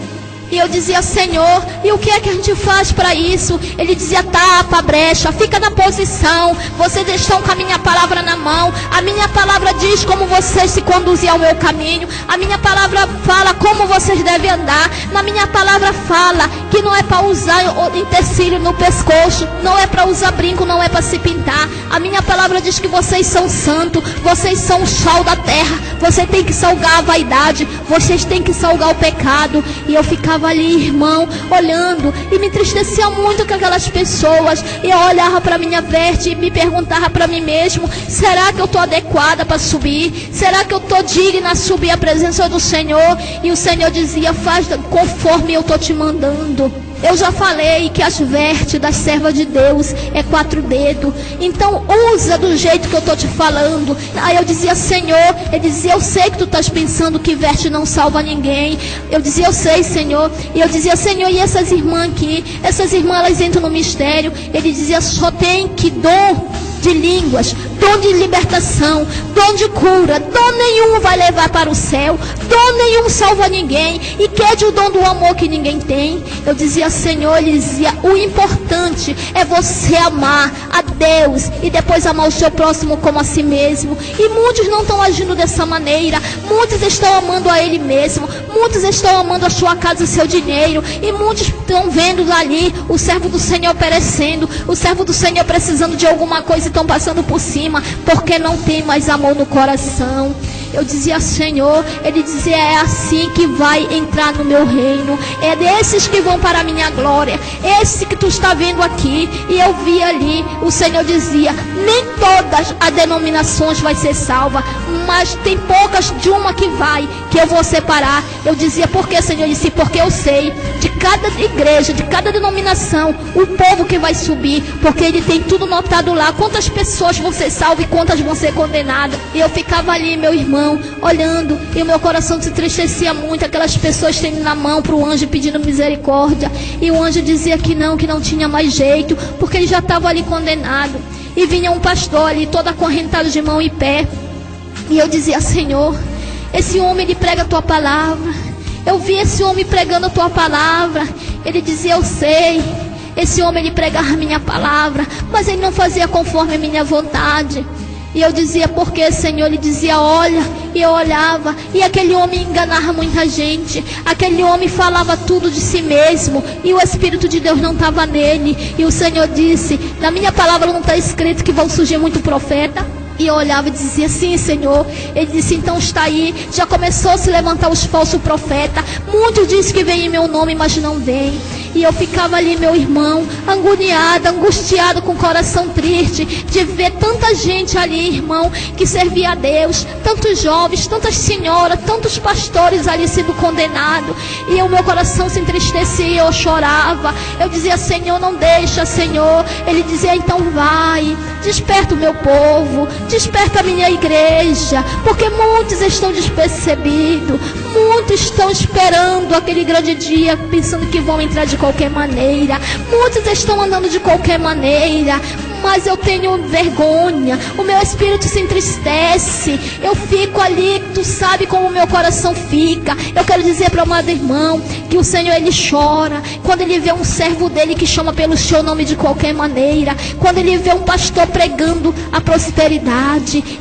E eu dizia, Senhor, e o que é que a gente faz para isso? Ele dizia, tapa a brecha, fica na posição, vocês estão com a minha palavra na mão, a minha palavra diz como vocês se conduzem ao meu caminho, a minha palavra fala como vocês devem andar, na minha palavra fala que não é para usar utensílio no pescoço, não é para usar brinco, não é para se pintar. A minha palavra diz que vocês são santos, vocês são o sal da terra, você tem que salgar a vaidade, vocês têm que salgar o pecado. E eu ficava ali, irmão, olhando, e me entristecia muito com aquelas pessoas. E eu olhava para minha veste e me perguntava para mim mesmo, será que eu estou adequada para subir? Será que eu estou digna a subir a presença do Senhor? E o Senhor dizia, faz conforme eu estou te mandando. Eu já falei que as vestes das servas de Deus é 4 dedos. Então usa do jeito que eu estou te falando. Aí eu dizia, Senhor, ele dizia, eu sei que tu estás pensando que veste não salva ninguém. Eu dizia, eu sei, Senhor. E eu dizia, Senhor, e essas irmãs aqui? Essas irmãs, elas entram no mistério. Ele dizia, só tem que dom de línguas, dom de libertação, dom de cura, dom nenhum vai levar para o céu, dom nenhum salva ninguém, e quer o dom do amor que ninguém tem. Eu dizia, Senhor, ele dizia, o importante é você amar a Deus e depois amar o seu próximo como a si mesmo. E muitos não estão agindo dessa maneira, muitos estão amando a ele mesmo, muitos estão amando a sua casa e seu dinheiro, e muitos estão vendo ali o servo do Senhor perecendo, o servo do Senhor precisando de alguma coisa, estão passando por cima, porque não tem mais amor no coração. Eu dizia, Senhor, ele dizia, é assim que vai entrar no meu reino, é desses que vão para a minha glória, esse que tu está vendo aqui. E eu vi ali, o Senhor dizia, nem todas as denominações vai ser salva, mas tem poucas de uma que vai, que eu vou separar. Eu dizia, por que, Senhor? Ele disse, porque eu sei de cada igreja, de cada denominação, o povo que vai subir, porque ele tem tudo notado lá, quantas pessoas vão ser salvas e quantas vão ser condenadas. E eu ficava ali, meu irmão, olhando, e o meu coração se entristecia muito, aquelas pessoas estendendo a mão para o anjo pedindo misericórdia, e o anjo dizia que não tinha mais jeito, porque ele já estava ali condenado. E vinha um pastor ali, todo acorrentado de mão e pé, e eu dizia, Senhor, esse homem, ele prega a tua palavra, eu vi esse homem pregando a tua palavra. Ele dizia, eu sei, Esse homem, ele pregava a minha palavra, mas ele não fazia conforme a minha vontade. E eu dizia, por que, Senhor? Ele dizia, olha. E eu olhava, e aquele homem enganava muita gente. Aquele homem falava tudo de si mesmo, e o Espírito de Deus não estava nele. E o Senhor disse, na minha palavra não está escrito que vão surgir muito profeta? E eu olhava e dizia, sim, Senhor. Ele disse, então está aí, já começou a se levantar os falsos profetas. Muitos dizem que vem em meu nome, mas não vem. E eu ficava ali, meu irmão, agoniada, angustiada, com o coração triste, de ver tanta gente ali, irmão, que servia a Deus, tantos jovens, tantas senhoras, tantos pastores ali sendo condenados. E o meu coração se entristecia, eu chorava. Eu dizia, Senhor, não deixa, Senhor. Ele dizia, então vai, desperta o meu povo, desperta a minha igreja, porque muitos estão despercebidos, muitos estão esperando aquele grande dia, pensando que vão entrar de qualquer maneira. Muitos estão andando de qualquer maneira, mas eu tenho vergonha, o meu espírito se entristece, eu fico ali, tu sabe como o meu coração fica. Eu quero dizer para o amado irmão, que o Senhor, ele chora, quando ele vê um servo dele que chama pelo seu nome de qualquer maneira, quando ele vê um pastor pregando a prosperidade,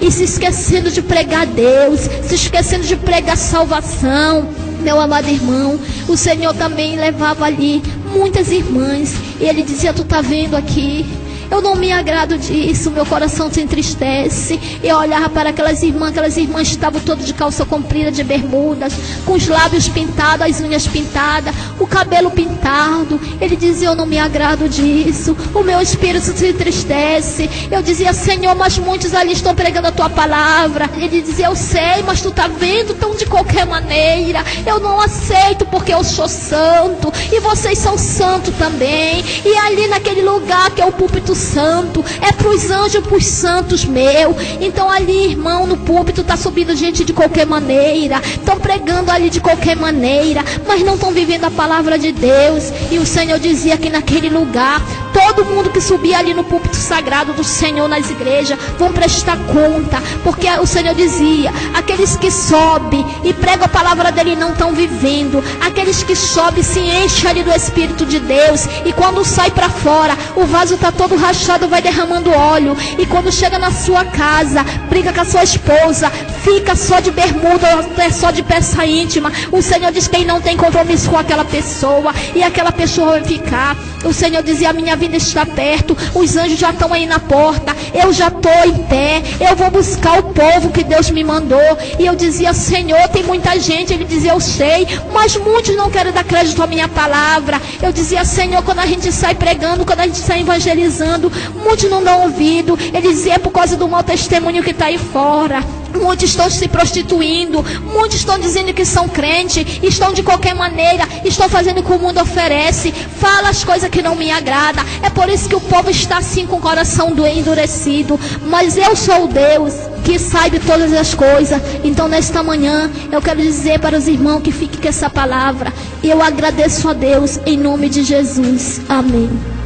e se esquecendo de pregar Deus, se esquecendo de pregar salvação. Meu amado irmão, o Senhor também levava ali muitas irmãs, e ele dizia, tu tá vendo aqui? Eu não me agrado disso, meu coração se entristece. Eu olhava para aquelas irmãs estavam todas de calça comprida, de bermudas, com os lábios pintados, as unhas pintadas, o cabelo pintado. Ele dizia, eu não me agrado disso, o meu espírito se entristece. Eu dizia, Senhor, mas muitos ali estão pregando a tua palavra. Ele dizia, eu sei, mas tu tá vendo, tão de qualquer maneira. Eu não aceito, porque eu sou santo, e vocês são santos também. E ali naquele lugar que é o púlpito santo, é para os anjos, para os santos meu. Então ali, irmão, no púlpito está subindo gente de qualquer maneira, estão pregando ali de qualquer maneira, mas não estão vivendo a palavra de Deus. E o Senhor dizia que naquele lugar, todo mundo que subia ali no púlpito sagrado do Senhor nas igrejas vão prestar conta, porque o Senhor dizia, aqueles que sobem e pregam a palavra dele não estão vivendo. Aqueles que sobem se enchem ali do Espírito de Deus, e quando sai para fora, o vaso está todo rachado, vai derramando óleo. E quando chega na sua casa, briga com a sua esposa, fica só de bermuda, até só de peça íntima. O Senhor diz que ele não tem compromisso com aquela pessoa, e aquela pessoa vai ficar. O Senhor dizia, a minha vida está perto, os anjos já estão aí na porta, eu já estou em pé, eu vou buscar o povo que Deus me mandou. E eu dizia, Senhor, tem muita gente. Ele dizia, eu sei, mas muitos não querem dar crédito à minha palavra. Eu dizia, Senhor, quando a gente sai pregando, quando a gente sai evangelizando, muitos não dão ouvido. Ele dizia, é por causa do mau testemunho que está aí fora. Muitos estão se prostituindo, muitos estão dizendo que são crentes, estão de qualquer maneira, estão fazendo o que o mundo oferece, fala as coisas que não me agradam. É por isso que o povo está assim com o coração endurecido. Mas eu sou o Deus que sabe todas as coisas. Então nesta manhã eu quero dizer para os irmãos que fiquem com essa palavra. Eu agradeço a Deus em nome de Jesus. Amém.